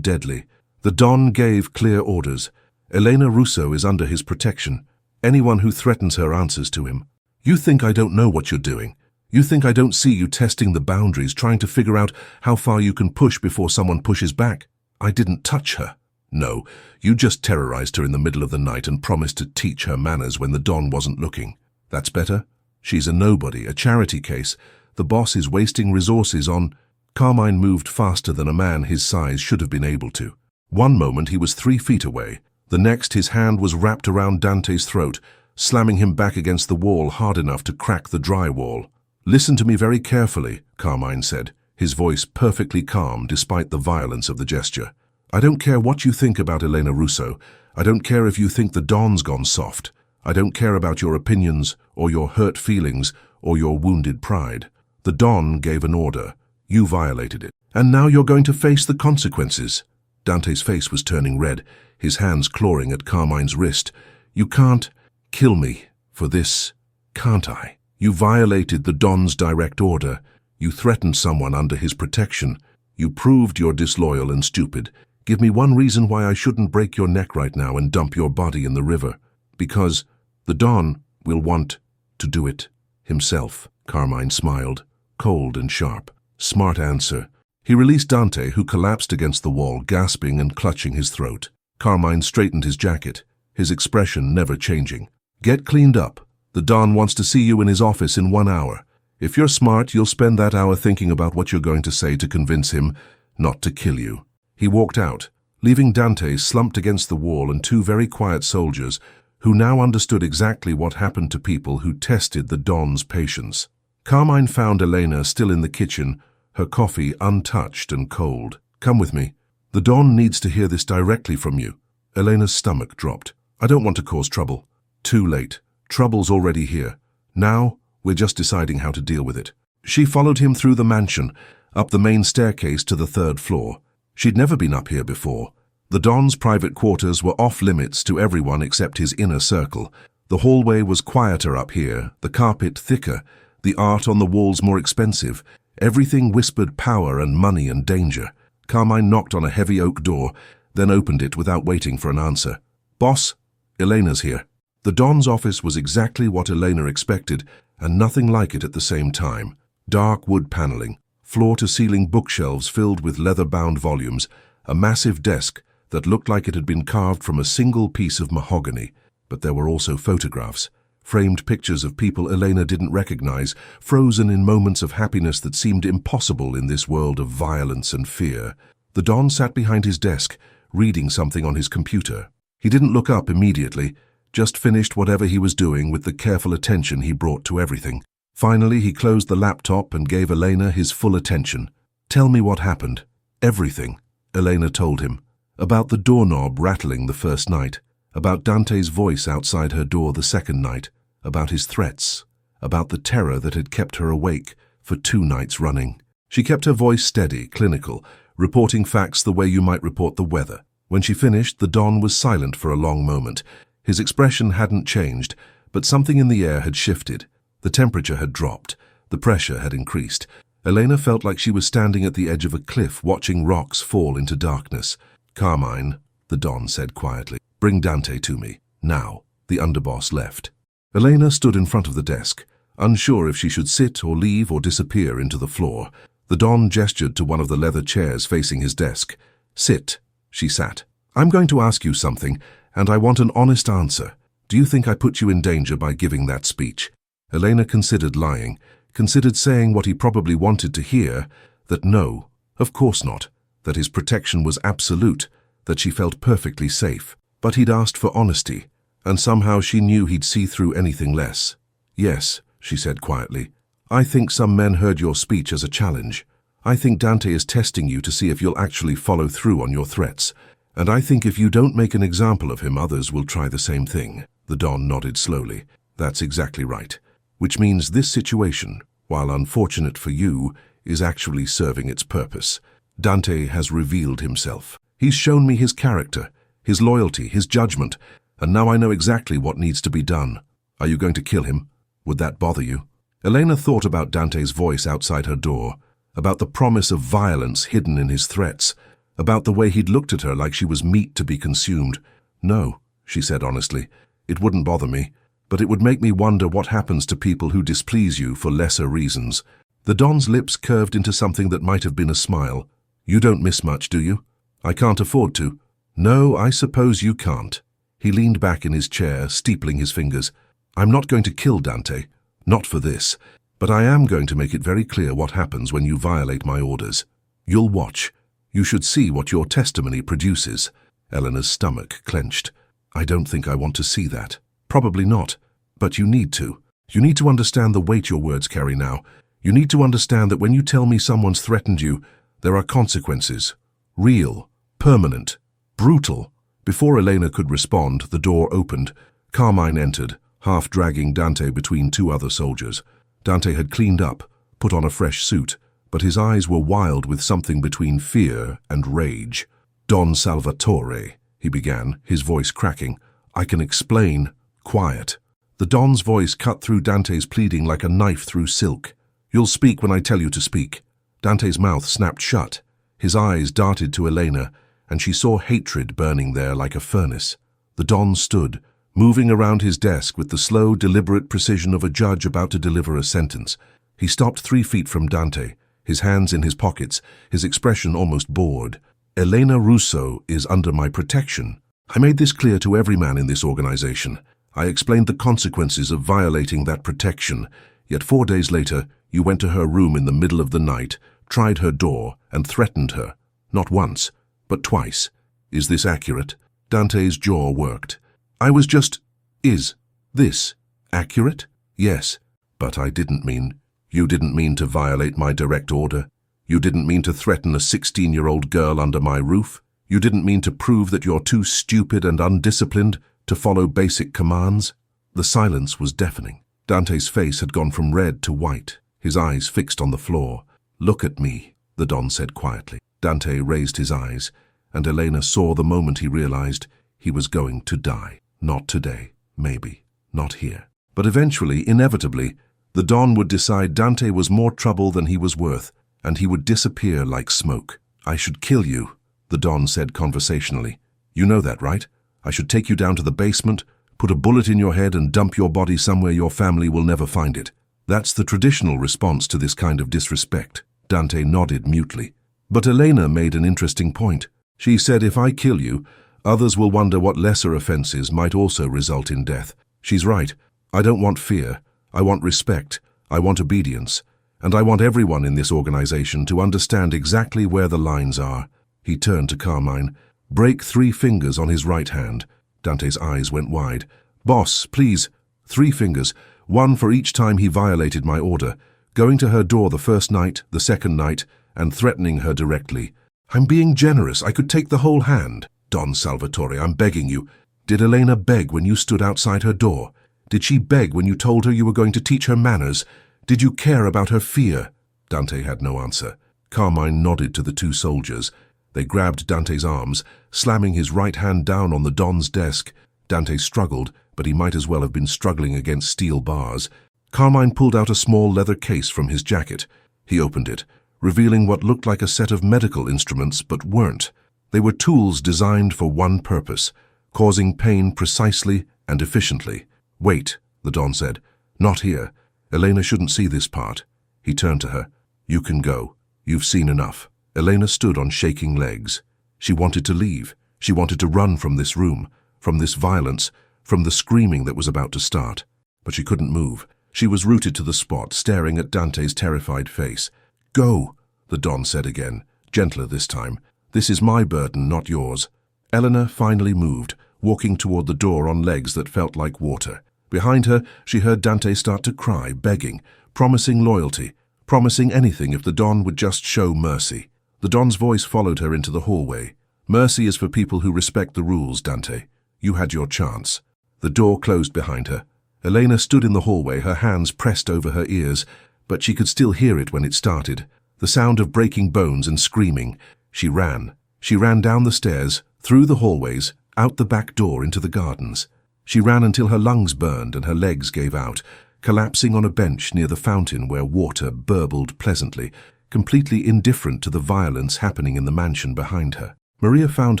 deadly. "The Don gave clear orders. Elena Russo is under his protection. Anyone who threatens her answers to him. You think I don't know what you're doing? You think I don't see you testing the boundaries, trying to figure out how far you can push before someone pushes back? I didn't touch her. No, you just terrorized her in the middle of the night and promised to teach her manners when the Don wasn't looking. That's better? She's a nobody, a charity case. The boss is wasting resources on—" Carmine moved faster than a man his size should have been able to. One moment he was 3 feet away. The next his hand was wrapped around Dante's throat, slamming him back against the wall hard enough to crack the drywall. "Listen to me very carefully," Carmine said, his voice perfectly calm despite the violence of the gesture. "I don't care what you think about Elena Russo. I don't care if you think the Don's gone soft. I don't care about your opinions or your hurt feelings or your wounded pride. The Don gave an order. You violated it. And now you're going to face the consequences." Dante's face was turning red, his hands clawing at Carmine's wrist. "You can't kill me for this, can't I? You violated the Don's direct order. You threatened someone under his protection. You proved you're disloyal and stupid. Give me one reason why I shouldn't break your neck right now and dump your body in the river. Because the Don will want to do it himself." Carmine smiled, cold and sharp. "Smart answer." He released Dante, who collapsed against the wall, gasping and clutching his throat. Carmine straightened his jacket, his expression never changing. "Get cleaned up. The Don wants to see you in his office in 1 hour. If you're smart, you'll spend that hour thinking about what you're going to say to convince him not to kill you." He walked out, leaving Dante slumped against the wall and 2 very quiet soldiers who now understood exactly what happened to people who tested the Don's patience. Carmine found Elena still in the kitchen, her coffee untouched and cold. "Come with me. The Don needs to hear this directly from you." Elena's stomach dropped. "I don't want to cause trouble." "Too late. Trouble's already here. Now, we're just deciding how to deal with it." She followed him through the mansion, up the main staircase to the 3rd floor. She'd never been up here before. The Don's private quarters were off-limits to everyone except his inner circle. The hallway was quieter up here, the carpet thicker, the art on the walls more expensive. Everything whispered power and money and danger. Carmine knocked on a heavy oak door, then opened it without waiting for an answer. "Boss, Elena's here." The Don's office was exactly what Elena expected, and nothing like it at the same time. Dark wood paneling, floor-to-ceiling bookshelves filled with leather-bound volumes, a massive desk that looked like it had been carved from a single piece of mahogany. But there were also photographs, framed pictures of people Elena didn't recognize, frozen in moments of happiness that seemed impossible in this world of violence and fear. The Don sat behind his desk, reading something on his computer. He didn't look up immediately, just finished whatever he was doing with the careful attention he brought to everything. Finally, he closed the laptop and gave Elena his full attention. "Tell me what happened." "Everything," Elena told him. About the doorknob rattling the first night, about Dante's voice outside her door the second night, about his threats, about the terror that had kept her awake for 2 nights running. She kept her voice steady, clinical, reporting facts the way you might report the weather. When she finished, the Don was silent for a long moment. His expression hadn't changed, but something in the air had shifted. The temperature had dropped. The pressure had increased. Elena felt like she was standing at the edge of a cliff, watching rocks fall into darkness. "Carmine," the Don said quietly, "bring Dante to me. Now." The underboss left. Elena stood in front of the desk, unsure if she should sit or leave or disappear into the floor. The Don gestured to one of the leather chairs facing his desk. "Sit." She sat. "I'm going to ask you something, and I want an honest answer. Do you think I put you in danger by giving that speech?" Elena considered lying, considered saying what he probably wanted to hear, that no, of course not, that his protection was absolute, that she felt perfectly safe. But he'd asked for honesty, and somehow she knew he'd see through anything less. "Yes," she said quietly, "I think some men heard your speech as a challenge. I think Dante is testing you to see if you'll actually follow through on your threats. And I think if you don't make an example of him, others will try the same thing." The Don nodded slowly. "That's exactly right. Which means this situation, while unfortunate for you, is actually serving its purpose. Dante has revealed himself. He's shown me his character, his loyalty, his judgment, and now I know exactly what needs to be done. Are you going to kill him? Would that bother you?" Elena thought about Dante's voice outside her door, about the promise of violence hidden in his threats, about the way he'd looked at her like she was meat to be consumed. "No," she said honestly, "it wouldn't bother me, but it would make me wonder what happens to people who displease you for lesser reasons." The Don's lips curved into something that might have been a smile. "You don't miss much, do you?" "I can't afford to." "No, I suppose you can't." He leaned back in his chair, steepling his fingers. "I'm not going to kill Dante, not for this, but I am going to make it very clear what happens when you violate my orders. You'll watch. You should see what your testimony produces." Eleanor's stomach clenched. "I don't think I want to see that." "Probably not, but you need to. You need to understand the weight your words carry now. You need to understand that when you tell me someone's threatened you, there are consequences. Real, permanent, brutal." Before Elena could respond, the door opened. Carmine entered, half dragging Dante between 2 other soldiers. Dante had cleaned up, put on a fresh suit, but his eyes were wild with something between fear and rage. "Don Salvatore," he began, his voice cracking. "I can explain." "Quiet." The Don's voice cut through Dante's pleading like a knife through silk. "You'll speak when I tell you to speak." Dante's mouth snapped shut. His eyes darted to Elena, and she saw hatred burning there like a furnace. The Don stood, moving around his desk with the slow, deliberate precision of a judge about to deliver a sentence. He stopped 3 feet from Dante, his hands in his pockets, his expression almost bored. "Elena Russo is under my protection. I made this clear to every man in this organization. I explained the consequences of violating that protection, yet 4 days later, you went to her room in the middle of the night, tried her door, and threatened her. Not once, but twice. Is this accurate?" Dante's jaw worked. "I was just... Is this accurate?" "Yes, but I didn't mean... You didn't mean to violate my direct order. You didn't mean to threaten a 16-year-old girl under my roof. You didn't mean to prove that you're too stupid and undisciplined to follow basic commands." The silence was deafening. Dante's face had gone from red to white, his eyes fixed on the floor. "Look at me," the Don said quietly. Dante raised his eyes, and Elena saw the moment he realized he was going to die. Not today, maybe, not here. But eventually, inevitably, the Don would decide Dante was more trouble than he was worth, and he would disappear like smoke. "I should kill you," the Don said conversationally. "You know that, right? I should take you down to the basement, put a bullet in your head and dump your body somewhere your family will never find it. That's the traditional response to this kind of disrespect." Dante nodded mutely. But Elena made an interesting point. She said, "If I kill you, others will wonder what lesser offenses might also result in death." She's right. I don't want fear. I want respect. I want obedience. And I want everyone in this organization to understand exactly where the lines are. He turned to Carmine. "Break 3 fingers on his right hand." Dante's eyes went wide. "Boss, please. 3 fingers, 1 for each time he violated my order. Going to her door the first night, the second night, and threatening her directly. I'm being generous. I could take the whole hand." "Don Salvatore, I'm begging you." Did Elena beg when you stood outside her door? Did she beg when you told her you were going to teach her manners? Did you care about her fear? Dante had no answer. Carmine nodded to the two soldiers. They grabbed Dante's arms, slamming his right hand down on the Don's desk. Dante struggled, but he might as well have been struggling against steel bars. Carmine pulled out a small leather case from his jacket. He opened it, revealing what looked like a set of medical instruments but weren't. They were tools designed for one purpose, causing pain precisely and efficiently. "Wait," the Don said. "Not here. Elena shouldn't see this part." He turned to her. "You can go. You've seen enough." Elena stood on shaking legs. She wanted to leave. She wanted to run from this room, from this violence, from the screaming that was about to start. But she couldn't move. She was rooted to the spot, staring at Dante's terrified face. "Go," the Don said again, gentler this time. "This is my burden, not yours." Elena finally moved, walking toward the door on legs that felt like water. Behind her, she heard Dante start to cry, begging, promising loyalty, promising anything if the Don would just show mercy. The Don's voice followed her into the hallway. "Mercy is for people who respect the rules, Dante. You had your chance." The door closed behind her. Elena stood in the hallway, her hands pressed over her ears, but she could still hear it when it started. The sound of breaking bones and screaming. She ran. She ran down the stairs, through the hallways, out the back door into the gardens. She ran until her lungs burned and her legs gave out, collapsing on a bench near the fountain where water burbled pleasantly, completely indifferent to the violence happening in the mansion behind her. Maria found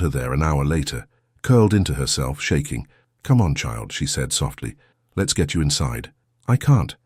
her there an hour later, curled into herself, shaking. "Come on, child," she said softly. "Let's get you inside." I can't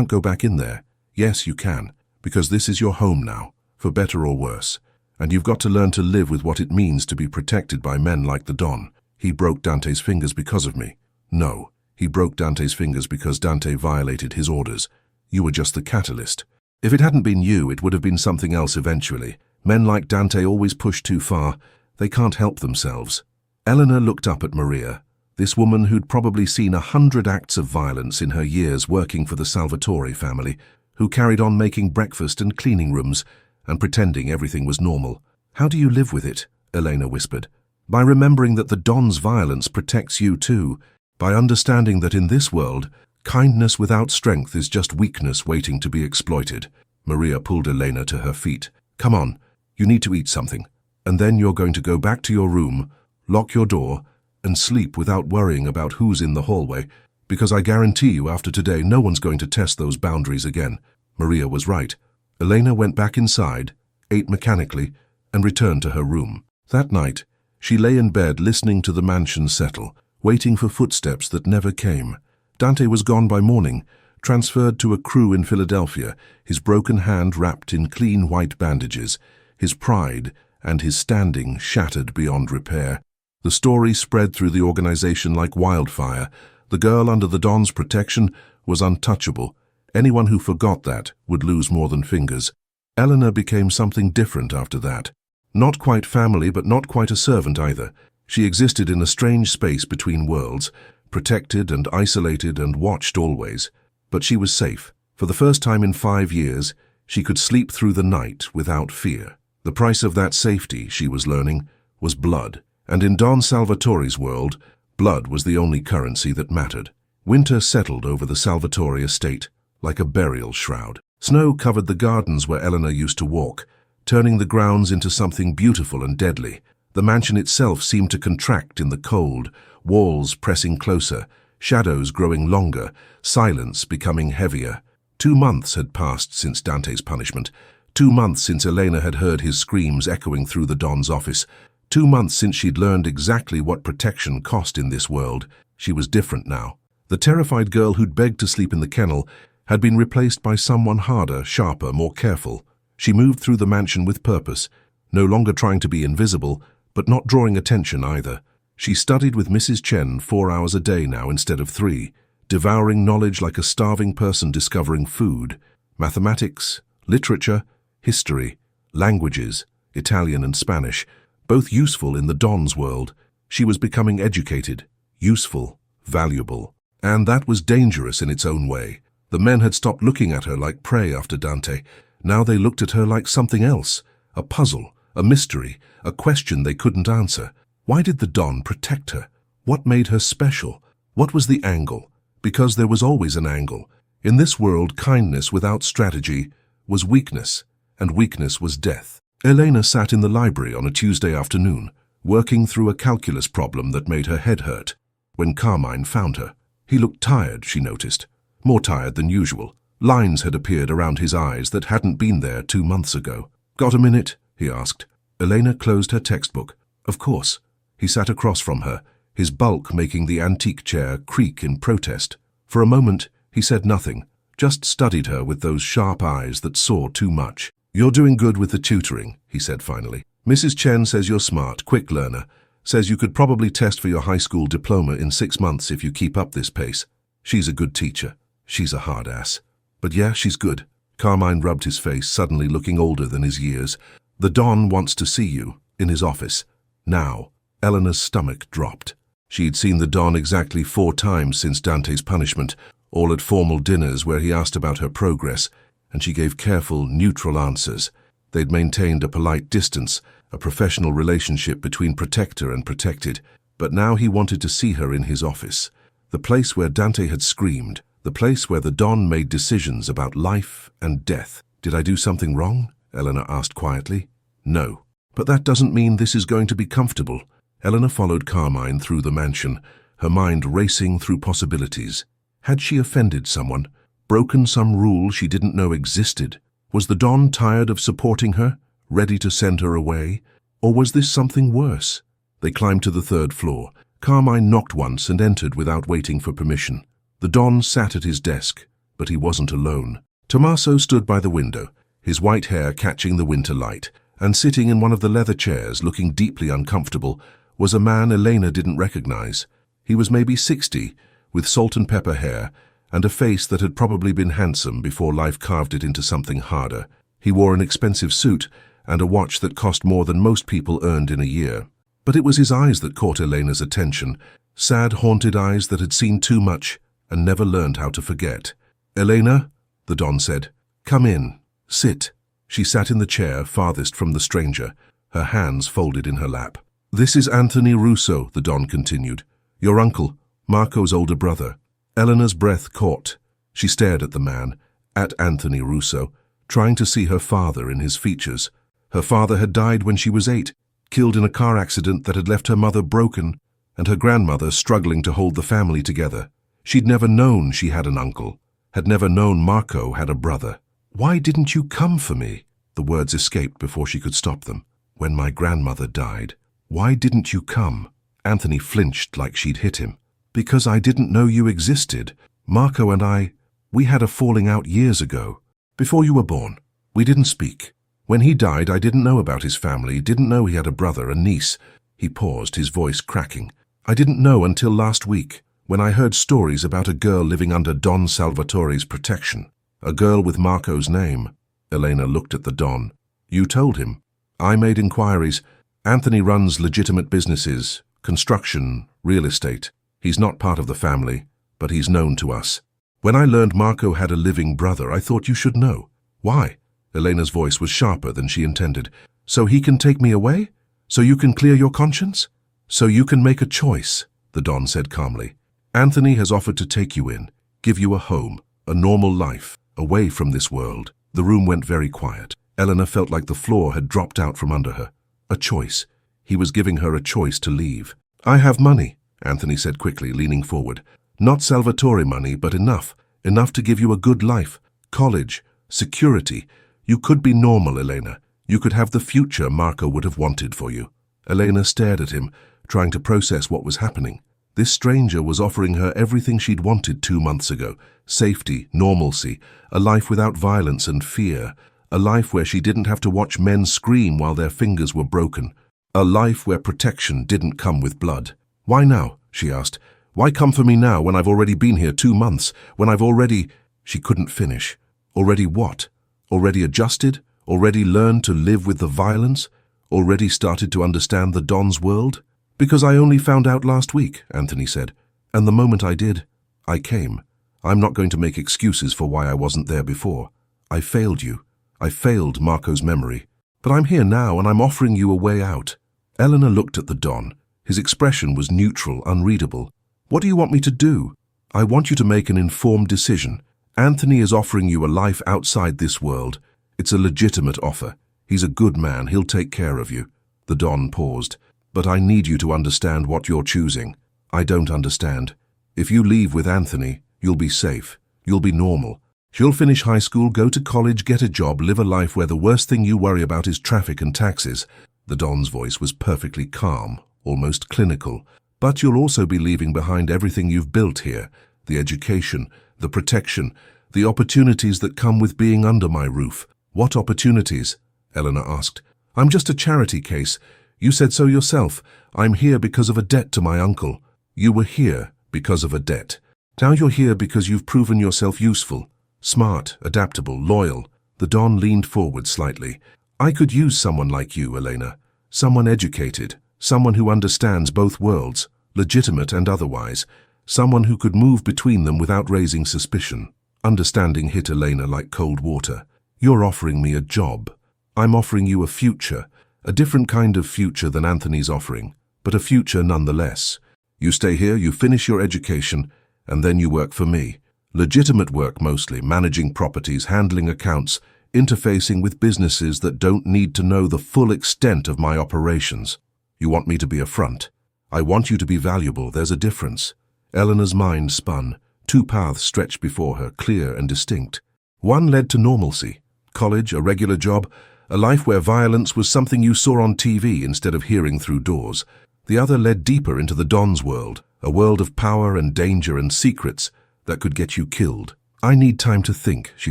go back in there." "Yes, you can, because this is your home now, for better or worse. And you've got to learn to live with what it means to be protected by men like the Don." "He broke Dante's fingers because of me." "No, he broke Dante's fingers because Dante violated his orders. You were just the catalyst. If it hadn't been you, it would have been something else eventually. Men like Dante always push too far. They can't help themselves." Eleanor looked up at Maria, this woman who'd probably seen 100 acts of violence in her years working for the Salvatore family, who carried on making breakfast and cleaning rooms and pretending everything was normal. "How do you live with it?" Elena whispered. "By remembering that the Don's violence protects you too, by understanding that in this world, kindness without strength is just weakness waiting to be exploited." Maria pulled Elena to her feet. "Come on, you need to eat something, and then you're going to go back to your room, lock your door, and sleep without worrying about who's in the hallway, because I guarantee you after today no one's going to test those boundaries again." Maria was right. Elena went back inside, ate mechanically, and returned to her room. That night, she lay in bed listening to the mansion settle, waiting for footsteps that never came. Dante was gone by morning, transferred to a crew in Philadelphia, his broken hand wrapped in clean white bandages, his pride and his standing shattered beyond repair. The story spread through the organization like wildfire. The girl under the Don's protection was untouchable. Anyone who forgot that would lose more than fingers. Eleanor became something different after that. Not quite family, but not quite a servant either. She existed in a strange space between worlds, protected and isolated and watched always. But she was safe. For the first time in 5 years, she could sleep through the night without fear. The price of that safety, she was learning, was blood. And in Don Salvatore's world, blood was the only currency that mattered. Winter settled over the Salvatore estate, like a burial shroud. Snow covered the gardens where Eleanor used to walk, turning the grounds into something beautiful and deadly. The mansion itself seemed to contract in the cold, walls pressing closer, shadows growing longer, silence becoming heavier. 2 months had passed since Dante's punishment. 2 months since Elena had heard his screams echoing through the Don's office. 2 months since she'd learned exactly what protection cost in this world. She was different now. The terrified girl who'd begged to sleep in the kennel had been replaced by someone harder, sharper, more careful. She moved through the mansion with purpose, no longer trying to be invisible, but not drawing attention either. She studied with Mrs. Chen 4 hours a day now instead of 3, devouring knowledge like a starving person discovering food. Mathematics, literature, history, languages, Italian and Spanish, both useful in the Don's world. She was becoming educated, useful, valuable. And that was dangerous in its own way. The men had stopped looking at her like prey after Dante. Now they looked at her like something else, a puzzle, a mystery, a question they couldn't answer. Why did the Don protect her? What made her special? What was the angle? Because there was always an angle. In this world, kindness without strategy was weakness, and weakness was death. Elena sat in the library on a Tuesday afternoon, working through a calculus problem that made her head hurt, when Carmine found her. He looked tired, she noticed, more tired than usual. Lines had appeared around his eyes that hadn't been there 2 months ago. "Got a minute?" he asked. Elena closed her textbook. "Of course." He sat across from her, his bulk making the antique chair creak in protest. For a moment, he said nothing, just studied her with those sharp eyes that saw too much. "You're doing good with the tutoring," he said finally. "Mrs. Chen says you're smart, quick learner, says you could probably test for your high school diploma in 6 months if you keep up this pace. She's a good teacher. She's a hard ass. But yeah, she's good." Carmine rubbed his face, suddenly looking older than his years. "The Don wants to see you, in his office. Now." Eleanor's stomach dropped. She'd seen the Don exactly 4 times since Dante's punishment, all at formal dinners where he asked about her progress, and she gave careful, neutral answers. They'd maintained a polite distance, a professional relationship between protector and protected, but now he wanted to see her in his office. The place where Dante had screamed, the place where the Don made decisions about life and death. "Did I do something wrong?" Eleanor asked quietly. "No. But that doesn't mean this is going to be comfortable." Eleanor followed Carmine through the mansion, her mind racing through possibilities. Had she offended someone? Broken some rule she didn't know existed? Was the Don tired of supporting her, ready to send her away? Or was this something worse? They climbed to the 3rd floor. Carmine knocked once and entered without waiting for permission. The Don sat at his desk, but he wasn't alone. Tommaso stood by the window, his white hair catching the winter light, and sitting in one of the leather chairs, looking deeply uncomfortable, was a man Elena didn't recognize. He was maybe 60, with salt and pepper hair, and a face that had probably been handsome before life carved it into something harder. He wore an expensive suit and a watch that cost more than most people earned in a year. But it was his eyes that caught Elena's attention, sad, haunted eyes that had seen too much and never learned how to forget. "Elena," the Don said, "come in. Sit." She sat in the chair farthest from the stranger, her hands folded in her lap. "This is Anthony Russo," the Don continued. "Your uncle, Marco's older brother." Eleanor's breath caught. She stared at the man, at Anthony Russo, trying to see her father in his features. Her father had died when she was 8, killed in a car accident that had left her mother broken, and her grandmother struggling to hold the family together. She'd never known she had an uncle, had never known Marco had a brother. "Why didn't you come for me?" The words escaped before she could stop them. "When my grandmother died. Why didn't you come?" Anthony flinched like she'd hit him. "Because I didn't know you existed. Marco and we had a falling out years ago. Before you were born. We didn't speak. When he died, I didn't know about his family, didn't know he had a brother, a niece." He paused, his voice cracking. "I didn't know until last week, when I heard stories about a girl living under Don Salvatore's protection. A girl with Marco's name." Elena looked at the Don. "You told him." "I made inquiries. Anthony runs legitimate businesses, construction, real estate. He's not part of the family, but he's known to us. When I learned Marco had a living brother, I thought you should know." "Why?" Elena's voice was sharper than she intended. "So he can take me away? So you can clear your conscience? So you can make a choice," the Don said calmly. "Anthony has offered to take you in, give you a home, a normal life, away from this world." The room went very quiet. Elena felt like the floor had dropped out from under her. A choice. He was giving her a choice to leave. "I have money," Anthony said quickly, leaning forward. "Not Salvatore money, but enough to give you a good life, college, security. You could be normal, Elena. You could have the future Marco would have wanted for you." Elena stared at him, trying to process what was happening. This stranger was offering her everything she'd wanted 2 months ago. Safety, normalcy, a life without violence and fear, a life where she didn't have to watch men scream while their fingers were broken, a life where protection didn't come with blood. "Why now?" she asked. "Why come for me now when I've already been here 2 months, when I've already—" She couldn't finish. Already what? Already adjusted? Already learned to live with the violence? Already started to understand the Don's world? "Because I only found out last week," Anthony said. "And the moment I did, I came. I'm not going to make excuses for why I wasn't there before. I failed you. I failed Marco's memory. But I'm here now and I'm offering you a way out." Eleanor looked at the Don, His expression was neutral, unreadable. "What do you want me to do?" "I want you to make an informed decision. Anthony is offering you a life outside this world. It's a legitimate offer. He's a good man. He'll take care of you." The Don paused. "But I need you to understand what you're choosing." "I don't understand." "If you leave with Anthony, you'll be safe. You'll be normal. You'll finish high school, go to college, get a job, live a life where the worst thing you worry about is traffic and taxes." The Don's voice was perfectly calm, almost clinical. "But you'll also be leaving behind everything you've built here, the education, the protection, the opportunities that come with being under my roof." "What opportunities?" Eleanor asked. "I'm just a charity case. You said so yourself. I'm here because of a debt to my uncle." "You were here because of a debt. Now you're here because you've proven yourself useful, smart, adaptable, loyal." The Don leaned forward slightly. "I could use someone like you, Elena. Someone educated, someone who understands both worlds, legitimate and otherwise. Someone who could move between them without raising suspicion." Understanding hit Elena like cold water. "You're offering me a job. I'm offering you a future, a different kind of future than Anthony's offering, but a future nonetheless. You stay here, you finish your education, and then you work for me. Legitimate work mostly, managing properties, handling accounts, interfacing with businesses that don't need to know the full extent of my operations. You want me to be a front. I want you to be valuable. There's a difference." Eleanor's mind spun. Two paths stretched before her, clear and distinct. One led to normalcy. College, a regular job, a life where violence was something you saw on TV instead of hearing through doors. The other led deeper into the Don's world, a world of power and danger and secrets that could get you killed. "I need time to think," she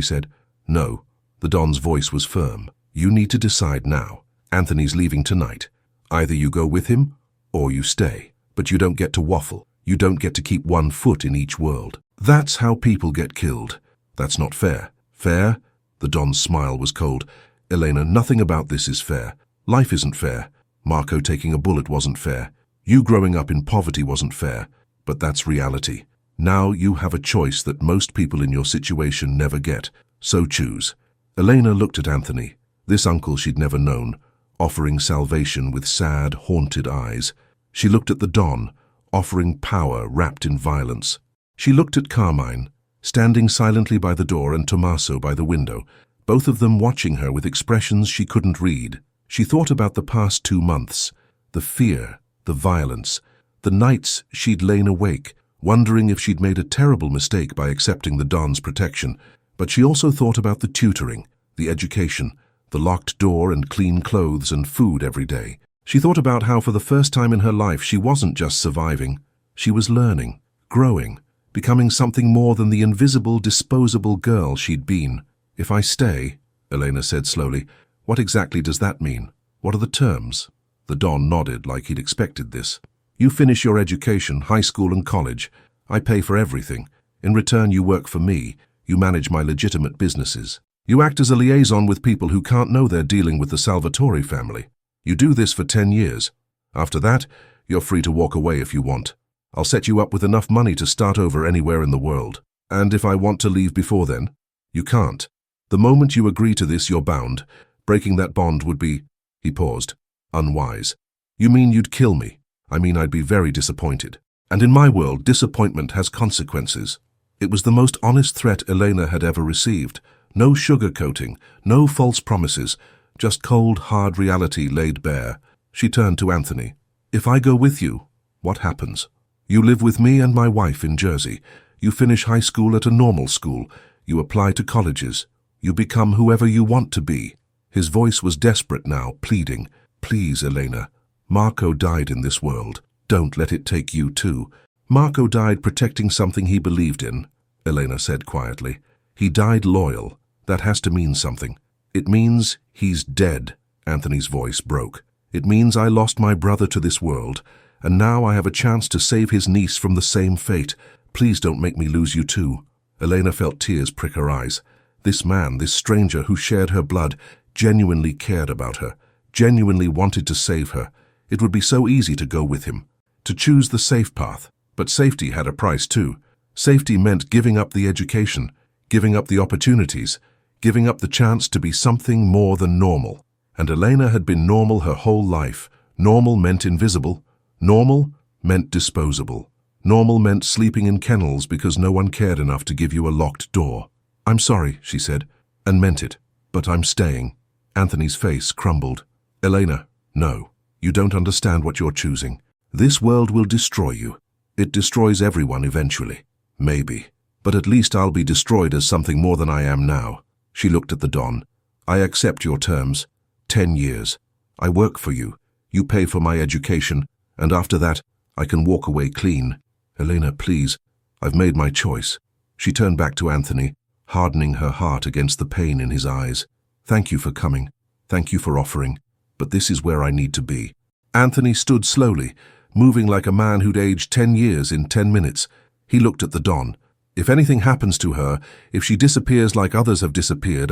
said. "No." The Don's voice was firm. "You need to decide now. Anthony's leaving tonight. Either you go with him or you stay. But you don't get to waffle. You don't get to keep one foot in each world. That's how people get killed. That's not fair." "Fair?" The Don's smile was cold. "Elena, nothing about this is fair. Life isn't fair. Marco taking a bullet wasn't fair. You growing up in poverty wasn't fair. But that's reality. Now you have a choice that most people in your situation never get. So choose." Elena looked at Anthony, this uncle she'd never known, offering salvation with sad, haunted eyes. She looked at the Don, offering power wrapped in violence. She looked at Carmine, standing silently by the door, and Tommaso by the window, both of them watching her with expressions she couldn't read. She thought about the past 2 months, the fear, the violence, the nights she'd lain awake, wondering if she'd made a terrible mistake by accepting the Don's protection. But she also thought about the tutoring, the education, the locked door and clean clothes and food every day. She thought about how for the first time in her life she wasn't just surviving. She was learning, growing, becoming something more than the invisible, disposable girl she'd been. "If I stay," Elena said slowly, "what exactly does that mean? What are the terms?" The Don nodded like he'd expected this. "You finish your education, high school and college. I pay for everything. In return, you work for me. You manage my legitimate businesses. You act as a liaison with people who can't know they're dealing with the Salvatore family. You do this for 10 years. After that, you're free to walk away if you want. I'll set you up with enough money to start over anywhere in the world. And if I want to leave before then, you can't. The moment you agree to this, you're bound. Breaking that bond would be—" He paused. "Unwise." "You mean you'd kill me?" "I mean I'd be very disappointed. And in my world, disappointment has consequences." It was the most honest threat Elena had ever received. No sugarcoating, no false promises, just cold, hard reality laid bare. She turned to Anthony. "If I go with you, what happens? You live with me and my wife in Jersey. You finish high school at a normal school. You apply to colleges. You become whoever you want to be." His voice was desperate now, pleading. "Please, Elena. Marco died in this world. Don't let it take you too." "Marco died protecting something he believed in," Elena said quietly. "He died loyal. That has to mean something." "It means he's dead," Anthony's voice broke. "It means I lost my brother to this world, and now I have a chance to save his niece from the same fate. Please don't make me lose you too." Elena felt tears prick her eyes. This man, this stranger who shared her blood, genuinely cared about her, genuinely wanted to save her. It would be so easy to go with him, to choose the safe path. But safety had a price too. Safety meant giving up the education, giving up the opportunities, giving up the chance to be something more than normal. And Elena had been normal her whole life. Normal meant invisible. Normal meant disposable. Normal meant sleeping in kennels because no one cared enough to give you a locked door. "I'm sorry," she said, and meant it, "but I'm staying." Anthony's face crumbled. "Elena, no. You don't understand what you're choosing. This world will destroy you. It destroys everyone eventually. Maybe. But at least I'll be destroyed as something more than I am now." She looked at the Don. "I accept your terms. 10 years. I work for you. You pay for my education, and after that, I can walk away clean. Elena, please. I've made my choice." She turned back to Anthony, hardening her heart against the pain in his eyes. "Thank you for coming. Thank you for offering. But this is where I need to be." Anthony stood slowly, moving like a man who'd aged 10 years in 10 minutes. He looked at the Don. "If anything happens to her, if she disappears like others have disappeared,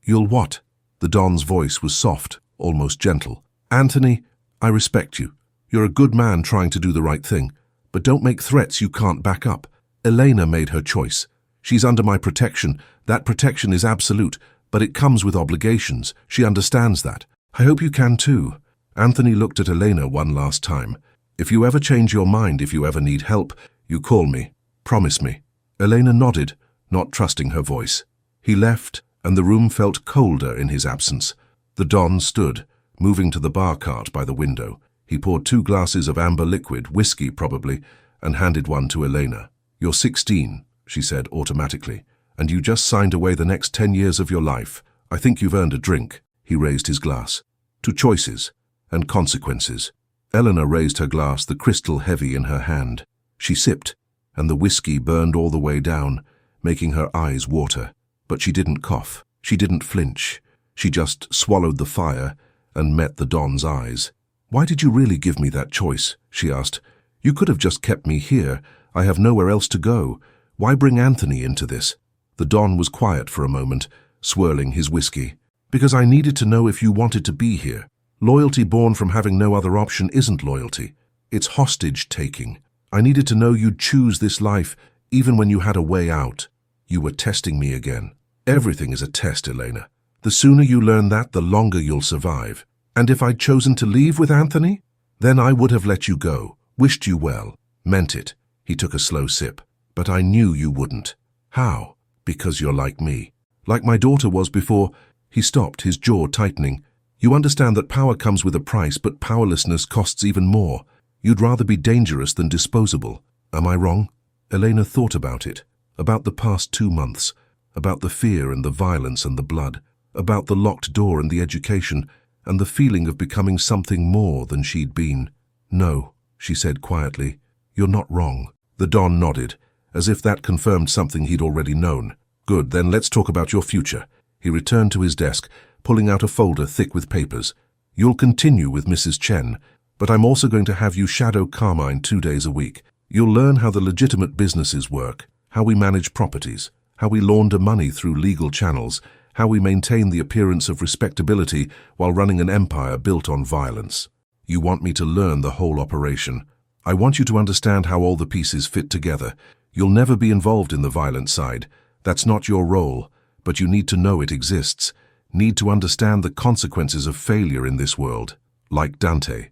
You'll what?" The Don's voice was soft, almost gentle. "Anthony, I respect you. You're a good man trying to do the right thing. But don't make threats you can't back up. Elena made her choice. She's under my protection. That protection is absolute, but it comes with obligations. She understands that. I hope you can too." Anthony looked at Elena one last time. "If you ever change your mind, if you ever need help, you call me. Promise me." Elena nodded, not trusting her voice. He left, and the room felt colder in his absence. The Don stood, moving to the bar cart by the window. He poured 2 glasses of amber liquid, whiskey probably, and handed one to Elena. "You're 16, she said automatically, "and you just signed away the next 10 years of your life. I think you've earned a drink." He raised his glass. "To choices and consequences." Eleanor raised her glass, the crystal heavy in her hand. She sipped, and the whiskey burned all the way down, making her eyes water. But she didn't cough. She didn't flinch. She just swallowed the fire and met the Don's eyes. "Why did you really give me that choice?" she asked. "You could have just kept me here. I have nowhere else to go. Why bring Anthony into this?" The Don was quiet for a moment, swirling his whiskey. "Because I needed to know if you wanted to be here. Loyalty born from having no other option isn't loyalty. It's hostage-taking. I needed to know you'd choose this life, even when you had a way out. You were testing me again. Everything is a test, Elena. The sooner you learn that, the longer you'll survive. And if I'd chosen to leave with Anthony, then I would have let you go, wished you well, meant it." He took a slow sip. "But I knew you wouldn't." "How?" "Because you're like me. Like my daughter was before." He stopped, his jaw tightening. "You understand that power comes with a price, but powerlessness costs even more. You'd rather be dangerous than disposable. Am I wrong?" Elena thought about it, about the past 2 months, about the fear and the violence and the blood, about the locked door and the education, and the feeling of becoming something more than she'd been. "No," she said quietly, "you're not wrong." The Don nodded, as if that confirmed something he'd already known. "Good, then let's talk about your future." He returned to his desk, pulling out a folder thick with papers. "You'll continue with Mrs. Chen, but I'm also going to have you shadow Carmine 2 days a week. You'll learn how the legitimate businesses work, how we manage properties, how we launder money through legal channels, how we maintain the appearance of respectability while running an empire built on violence. You want me to learn the whole operation. I want you to understand how all the pieces fit together. You'll never be involved in the violent side. That's not your role, but you need to know it exists. Need to understand the consequences of failure in this world. Like Dante,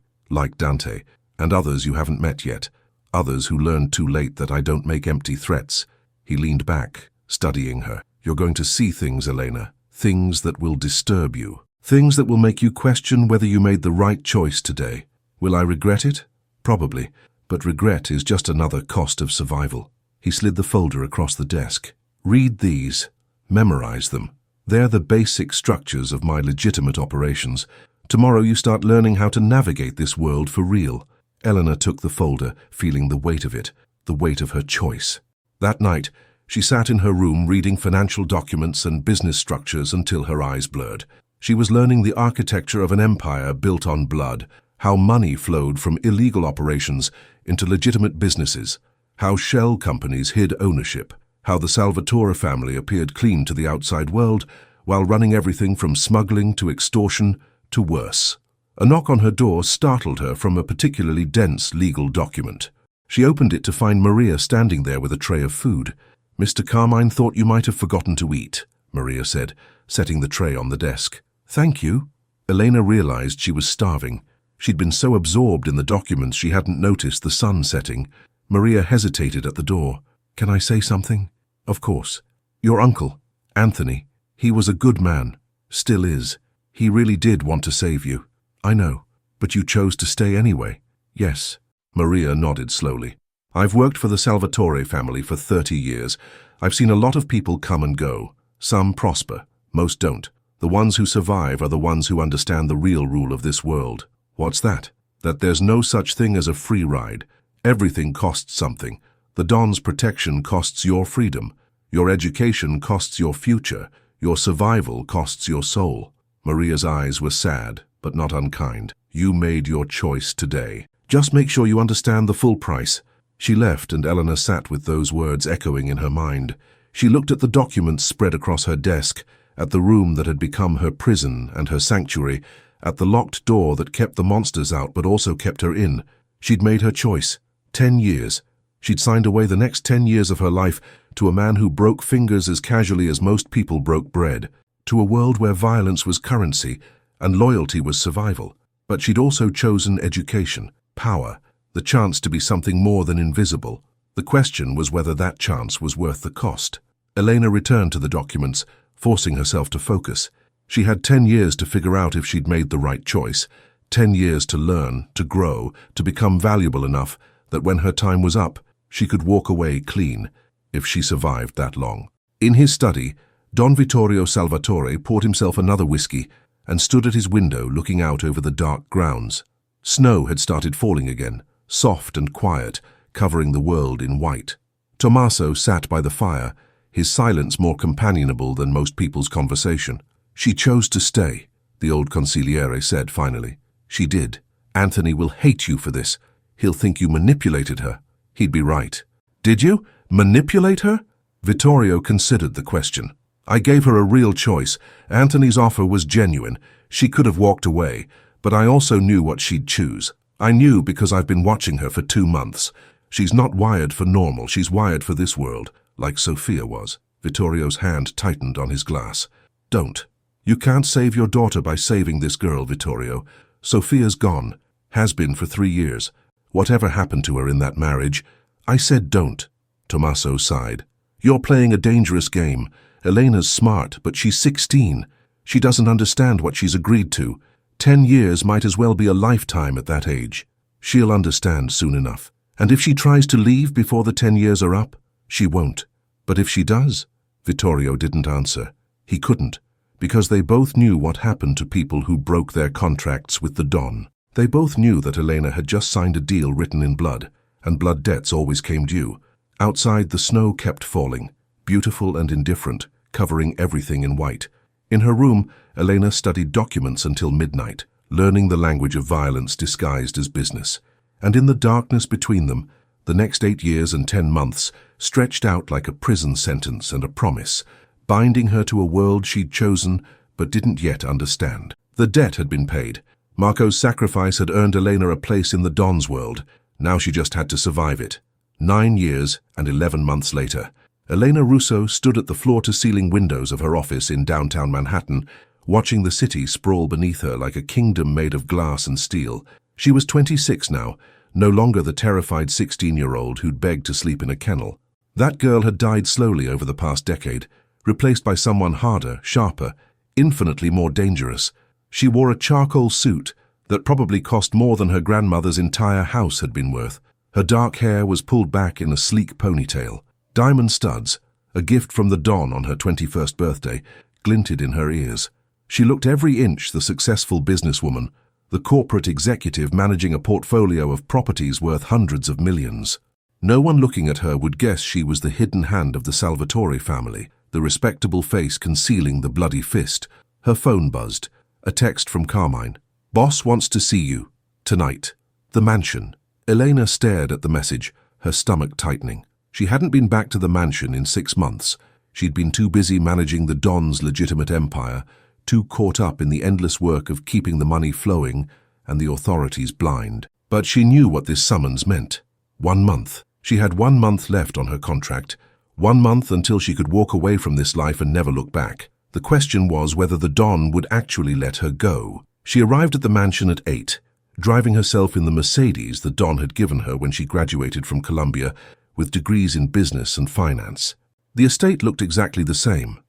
and others you haven't met yet. Others who learned too late that I don't make empty threats." He leaned back, studying her. "You're going to see things, Elena. Things that will disturb you. Things that will make you question whether you made the right choice today. Will I regret it? Probably, but regret is just another cost of survival." He slid the folder across the desk. "Read these. Memorize them. They're the basic structures of my legitimate operations. Tomorrow you start learning how to navigate this world for real." Eleanor took the folder, feeling the weight of it, the weight of her choice. That night, she sat in her room reading financial documents and business structures until her eyes blurred. She was learning the architecture of an empire built on blood, how money flowed from illegal operations into legitimate businesses, how shell companies hid ownership, how the Salvatore family appeared clean to the outside world while running everything from smuggling to extortion to worse. A knock on her door startled her from a particularly dense legal document. She opened it to find Maria standing there with a tray of food. "Mr. Carmine thought you might have forgotten to eat," Maria said, setting the tray on the desk. "Thank you." Elena realized she was starving. She'd been so absorbed in the documents she hadn't noticed the sun setting. Maria hesitated at the door. "Can I say something?" "Of course. Your uncle, Anthony, he was a good man. Still is. He really did want to save you." "I know. But you chose to stay anyway." "Yes." Maria nodded slowly. "I've worked for the Salvatore family for 30 years. I've seen a lot of people come and go. Some prosper, most don't. The ones who survive are the ones who understand the real rule of this world." "What's that?" "That there's no such thing as a free ride. Everything costs something. The Don's protection costs your freedom. Your education costs your future. Your survival costs your soul." Maria's eyes were sad, but not unkind. "You made your choice today. Just make sure you understand the full price." She left, and Eleanor sat with those words echoing in her mind. She looked at the documents spread across her desk, at the room that had become her prison and her sanctuary, at the locked door that kept the monsters out but also kept her in. She'd made her choice. 10 years. She'd signed away the next 10 years of her life to a man who broke fingers as casually as most people broke bread, to a world where violence was currency and loyalty was survival. But she'd also chosen education, power, the chance to be something more than invisible. The question was whether that chance was worth the cost. Elena returned to the documents, forcing herself to focus. She had 10 years to figure out if she'd made the right choice, 10 years to learn, to grow, to become valuable enough that when her time was up, she could walk away clean, if she survived that long. In his study, Don Vittorio Salvatore poured himself another whiskey and stood at his window looking out over the dark grounds. Snow had started falling again, soft and quiet, covering the world in white. Tommaso sat by the fire, his silence more companionable than most people's conversation. "She chose to stay," the old consigliere said finally. "She did. Anthony will hate you for this. He'll think you manipulated her." He'd be right. "Did you? Manipulate her?" Vittorio considered the question. "I gave her a real choice. Anthony's offer was genuine. She could have walked away, but I also knew what she'd choose. I knew because I've been watching her for 2 months. She's not wired for normal, she's wired for this world, like Sophia was." Vittorio's hand tightened on his glass. "Don't. You can't save your daughter by saving this girl, Vittorio. Sophia's gone. Has been for 3 years. Whatever happened to her in that marriage, I said don't." Tommaso sighed. "You're playing a dangerous game. Elena's smart, but she's 16. She doesn't understand what she's agreed to. 10 years might as well be a lifetime at that age. She'll understand soon enough. And if she tries to leave before the 10 years are up, she won't. But if she does?" Vittorio didn't answer. He couldn't, because they both knew what happened to people who broke their contracts with the Don. They both knew that Elena had just signed a deal written in blood, and blood debts always came due. Outside, the snow kept falling, beautiful and indifferent, covering everything in white. In her room, Elena studied documents until midnight, learning the language of violence disguised as business. And in the darkness between them, the next 8 years and 10 months stretched out like a prison sentence and a promise, binding her to a world she'd chosen but didn't yet understand. The debt had been paid. Marco's sacrifice had earned Elena a place in the Don's world. Now she just had to survive it. 9 years and 11 months later, Elena Russo stood at the floor-to-ceiling windows of her office in downtown Manhattan, watching the city sprawl beneath her like a kingdom made of glass and steel. She was 26 now, no longer the terrified 16-year-old who'd begged to sleep in a kennel. That girl had died slowly over the past decade, replaced by someone harder, sharper, infinitely more dangerous. She wore a charcoal suit that probably cost more than her grandmother's entire house had been worth. Her dark hair was pulled back in a sleek ponytail. Diamond studs, a gift from the Don on her 21st birthday, glinted in her ears. She looked every inch the successful businesswoman, the corporate executive managing a portfolio of properties worth hundreds of millions. No one looking at her would guess she was the hidden hand of the Salvatore family, the respectable face concealing the bloody fist. Her phone buzzed. A text from Carmine. "Boss wants to see you. Tonight. The mansion." Elena stared at the message, her stomach tightening. She hadn't been back to the mansion in 6 months. She'd been too busy managing the Don's legitimate empire, too caught up in the endless work of keeping the money flowing and the authorities blind. But she knew what this summons meant. 1 month. She had 1 month left on her contract. 1 month until she could walk away from this life and never look back. The question was whether the Don would actually let her go. She arrived at the mansion at 8, driving herself in the Mercedes the Don had given her when she graduated from Columbia with degrees in business and finance. The estate looked exactly the same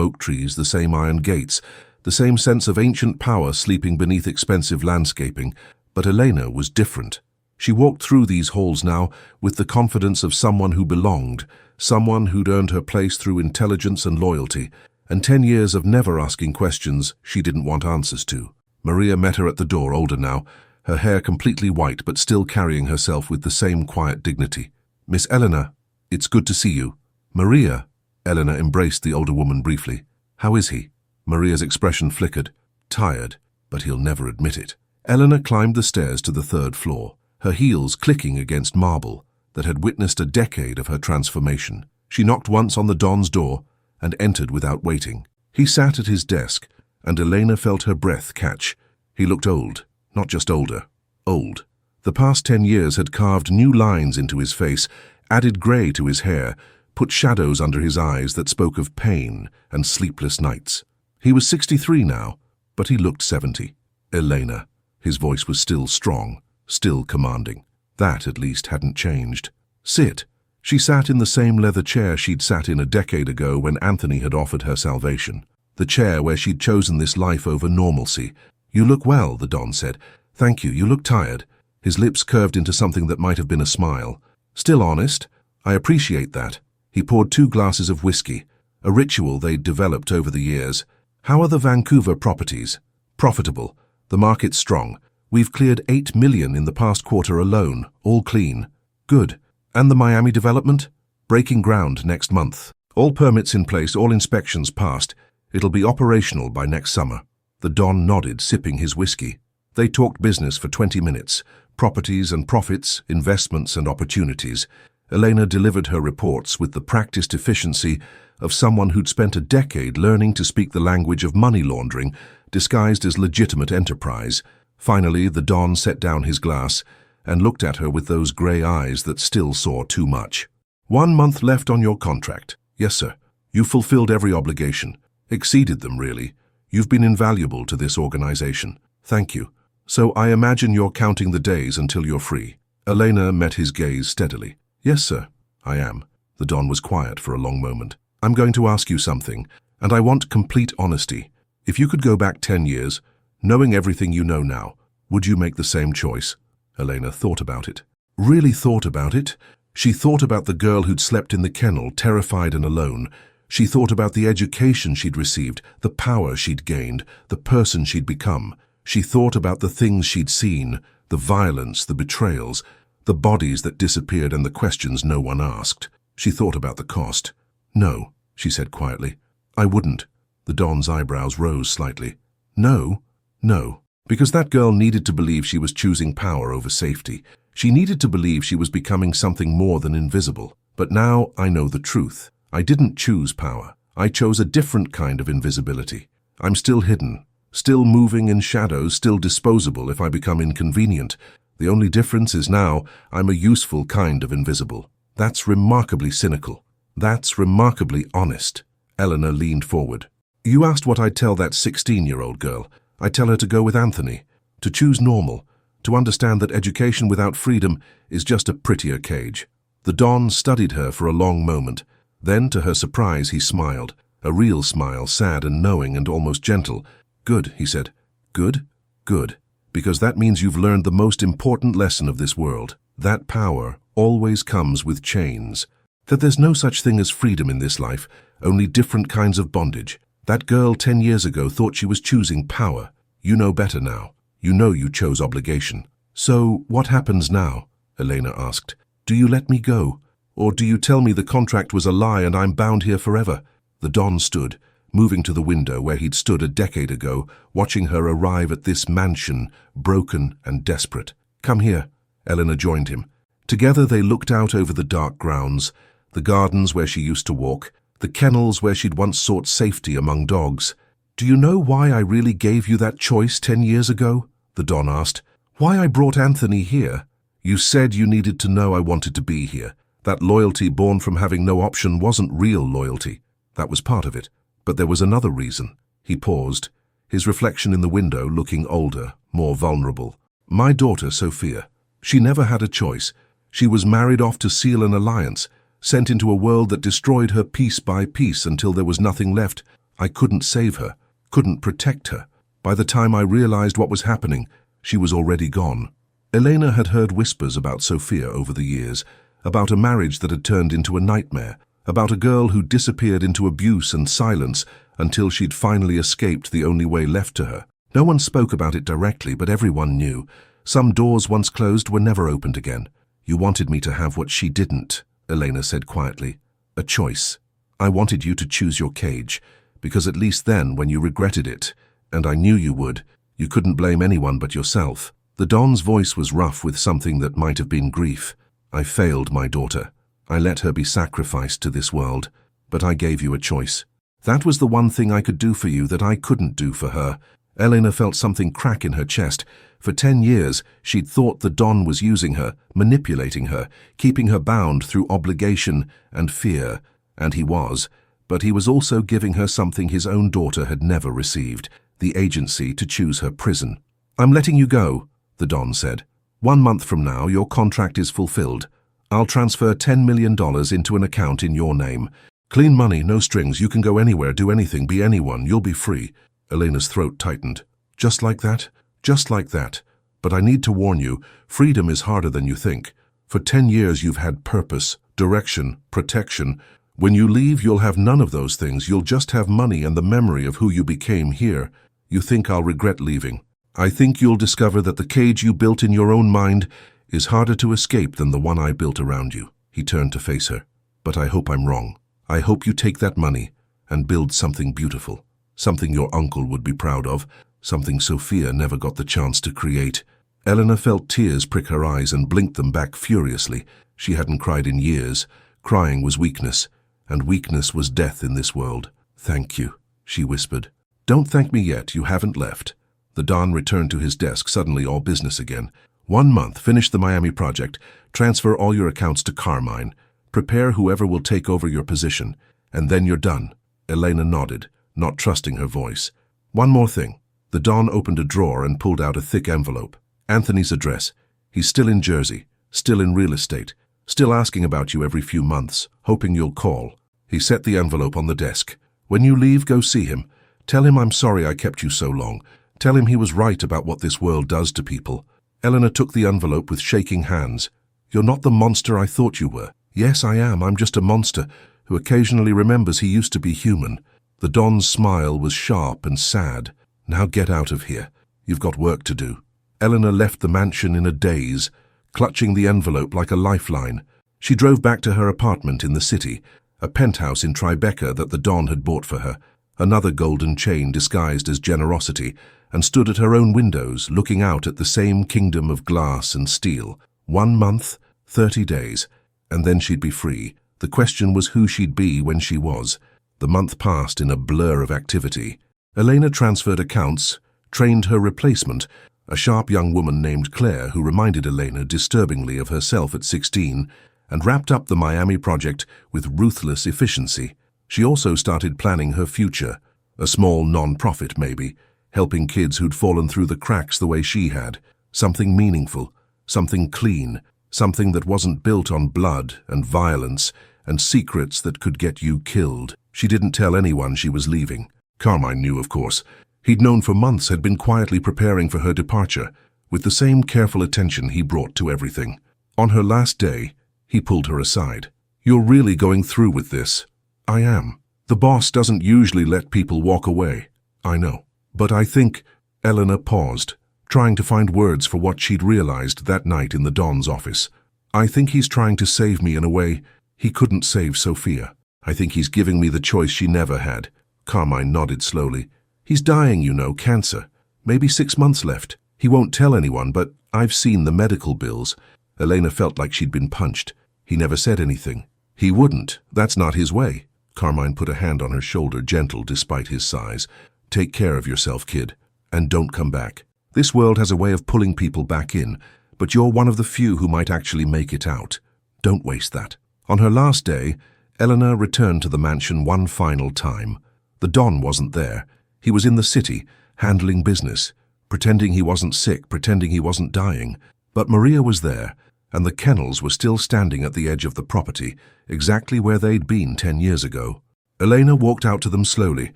oak trees, the same iron gates, the same sense of ancient power sleeping beneath expensive landscaping, but Elena was different. She walked through these halls now with the confidence of someone who belonged, someone who'd earned her place through intelligence and loyalty, and 10 years of never asking questions she didn't want answers to. Maria met her at the door, older now, her hair completely white but still carrying herself with the same quiet dignity. "Miss Eleanor, it's good to see you." "Maria," Eleanor embraced the older woman briefly. "How is he?" Maria's expression flickered. "Tired, but he'll never admit it." Eleanor climbed the stairs to the 3rd floor, her heels clicking against marble that had witnessed a decade of her transformation. She knocked once on the Don's door and entered without waiting. He sat at his desk, and Elena felt her breath catch. He looked old, not just older, old. The past 10 years had carved new lines into his face, added grey to his hair, put shadows under his eyes that spoke of pain and sleepless nights. He was 63 now, but he looked 70. "Elena." His voice was still strong, still commanding. That, at least, hadn't changed. "Sit." She sat in the same leather chair she'd sat in a decade ago when Anthony had offered her salvation. The chair where she'd chosen this life over normalcy. "You look well," the Don said. "Thank you. You look tired." His lips curved into something that might have been a smile. "Still honest? I appreciate that." He poured 2 glasses of whiskey, a ritual they'd developed over the years. "How are the Vancouver properties?" "Profitable. The market's strong. We've cleared $8 million in the past quarter alone, all clean." "Good. And the Miami development?" "Breaking ground next month. All permits in place, all inspections passed. It'll be operational by next summer." The Don nodded, sipping his whiskey. They talked business for 20 minutes, properties and profits, investments and opportunities. Elena delivered her reports with the practiced efficiency of someone who'd spent a decade learning to speak the language of money laundering, disguised as legitimate enterprise. Finally, the Don set down his glass and looked at her with those grey eyes that still saw too much. "1 month left on your contract." "Yes, sir." "You've fulfilled every obligation. Exceeded them, really. You've been invaluable to this organization." "Thank you. So I imagine you're counting the days until you're free." Elena met his gaze steadily. "Yes, sir, I am." The Don was quiet for a long moment. "I'm going to ask you something, and I want complete honesty. If you could go back 10 years, knowing everything you know now, would you make the same choice?" Elena thought about it. Really thought about it. She thought about the girl who'd slept in the kennel, terrified and alone. She thought about the education she'd received, the power she'd gained, the person she'd become. She thought about the things she'd seen, the violence, the betrayals, the bodies that disappeared and the questions no one asked. She thought about the cost. "No," she said quietly. "I wouldn't." The Don's eyebrows rose slightly. "No, no. Because that girl needed to believe she was choosing power over safety. She needed to believe she was becoming something more than invisible. But now I know the truth. I didn't choose power. I chose a different kind of invisibility. I'm still hidden, still moving in shadows, still disposable if I become inconvenient. The only difference is now I'm a useful kind of invisible. That's remarkably cynical. That's remarkably honest." Eleanor leaned forward. "You asked what I'd tell that 16-year-old girl. I'd tell her to go with Anthony, to choose normal, to understand that education without freedom is just a prettier cage." The Don studied her for a long moment. Then, to her surprise, he smiled, a real smile, sad and knowing and almost gentle. "Good," he said. "Good? Good. Because that means you've learned the most important lesson of this world. That power always comes with chains. That there's no such thing as freedom in this life, only different kinds of bondage. That girl 10 years ago thought she was choosing power. You know better now. You know you chose obligation." "So, what happens now?" Elena asked. "Do you let me go? Or do you tell me the contract was a lie and I'm bound here forever?" The Don stood, moving to the window where he'd stood a decade ago, watching her arrive at this mansion, broken and desperate. "Come here." Eleanor joined him. Together they looked out over the dark grounds, the gardens where she used to walk, the kennels where she'd once sought safety among dogs. "Do you know why I really gave you that choice 10 years ago?" the Don asked. "Why I brought Anthony here? You said you needed to know I wanted to be here. That loyalty born from having no option wasn't real loyalty. That was part of it. But there was another reason." He paused, his reflection in the window looking older, more vulnerable. My daughter, Sophia. She never had a choice. She was married off to seal an alliance, sent into a world that destroyed her piece by piece until there was nothing left. I couldn't save her, couldn't protect her. By the time I realized what was happening, she was already gone. Elena had heard whispers about Sophia over the years, about a marriage that had turned into a nightmare, about a girl who disappeared into abuse and silence until she'd finally escaped the only way left to her. No one spoke about it directly, but everyone knew. Some doors once closed were never opened again. You wanted me to have what she didn't, Elena said quietly. A choice. I wanted you to choose your cage, because at least then, when you regretted it, and I knew you would, you couldn't blame anyone but yourself. The Don's voice was rough with something that might have been grief. I failed my daughter. I let her be sacrificed to this world, but I gave you a choice. That was the one thing I could do for you that I couldn't do for her. Elena felt something crack in her chest. For 10 years, she'd thought the Don was using her, manipulating her, keeping her bound through obligation and fear. And he was. But he was also giving her something his own daughter had never received, the agency to choose her prison. I'm letting you go, the Don said. 1 month from now, your contract is fulfilled. I'll transfer $10 million into an account in your name. Clean money, no strings, you can go anywhere, do anything, be anyone, you'll be free. Elena's throat tightened. Just like that? Just like that. But I need to warn you, freedom is harder than you think. For 10 years you've had purpose, direction, protection. When you leave, you'll have none of those things. You'll just have money and the memory of who you became here. You think I'll regret leaving. I think you'll discover that the cage you built in your own mind is harder to escape than the one I built around you. He turned to face her. But I hope I'm wrong. I hope you take that money and build something beautiful. Something your uncle would be proud of. Something Sophia never got the chance to create. Elena felt tears prick her eyes and blinked them back furiously. She hadn't cried in years. Crying was weakness, and weakness was death in this world. Thank you, she whispered. Don't thank me yet, you haven't left. The Don returned to his desk, suddenly all business again. 1 month, finish the Miami project, transfer all your accounts to Carmine, prepare whoever will take over your position, and then you're done. Elena nodded, not trusting her voice. One more thing. The Don opened a drawer and pulled out a thick envelope. Anthony's address. He's still in Jersey, still in real estate, still asking about you every few months, hoping you'll call. He set the envelope on the desk. When you leave, go see him. Tell him I'm sorry I kept you so long. Tell him he was right about what this world does to people. Elena took the envelope with shaking hands. You're not the monster I thought you were. Yes, I am. I'm just a monster who occasionally remembers he used to be human. The Don's smile was sharp and sad. Now get out of here. You've got work to do. Elena left the mansion in a daze, clutching the envelope like a lifeline. She drove back to her apartment in the city, a penthouse in Tribeca that the Don had bought for her, another golden chain disguised as generosity, and stood at her own windows, looking out at the same kingdom of glass and steel. 1 month, 30 days, and then she'd be free. The question was who she'd be when she was. The month passed in a blur of activity. Elena transferred accounts, trained her replacement, a sharp young woman named Claire who reminded Elena disturbingly of herself at 16, and wrapped up the Miami project with ruthless efficiency. She also started planning her future, a small non-profit maybe, helping kids who'd fallen through the cracks the way she had, something meaningful, something clean, something that wasn't built on blood and violence and secrets that could get you killed. She didn't tell anyone she was leaving. Carmine knew, of course. He'd known for months, had been quietly preparing for her departure, with the same careful attention he brought to everything. On her last day, he pulled her aside. You're really going through with this? I am. The boss doesn't usually let people walk away. I know. But I think... Elena paused, trying to find words for what she'd realized that night in the Don's office. I think he's trying to save me in a way he couldn't save Sophia. I think he's giving me the choice she never had. Carmine nodded slowly. He's dying, you know, cancer. Maybe 6 months left. He won't tell anyone, but I've seen the medical bills. Elena felt like she'd been punched. He never said anything. He wouldn't. That's not his way. Carmine put a hand on her shoulder, gentle despite his size. Take care of yourself, kid. And don't come back. This world has a way of pulling people back in, but you're one of the few who might actually make it out. Don't waste that. On her last day, Elena returned to the mansion one final time. The Don wasn't there. He was in the city, handling business, pretending he wasn't sick, pretending he wasn't dying. But Maria was there, and the kennels were still standing at the edge of the property, exactly where they'd been 10 years ago. Elena walked out to them slowly,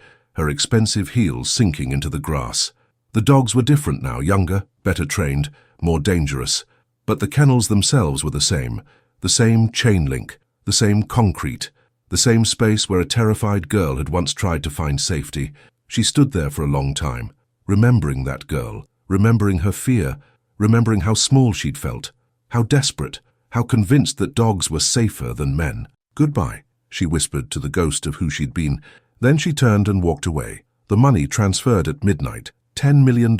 her expensive heels sinking into the grass. The dogs were different now, younger, better trained, more dangerous. But the kennels themselves were the same chain link, the same concrete, the same space where a terrified girl had once tried to find safety. She stood there for a long time, remembering that girl, remembering her fear, remembering how small she'd felt, how desperate, how convinced that dogs were safer than men. "Goodbye," she whispered to the ghost of who she'd been. Then she turned and walked away. The money transferred at midnight, $10 million,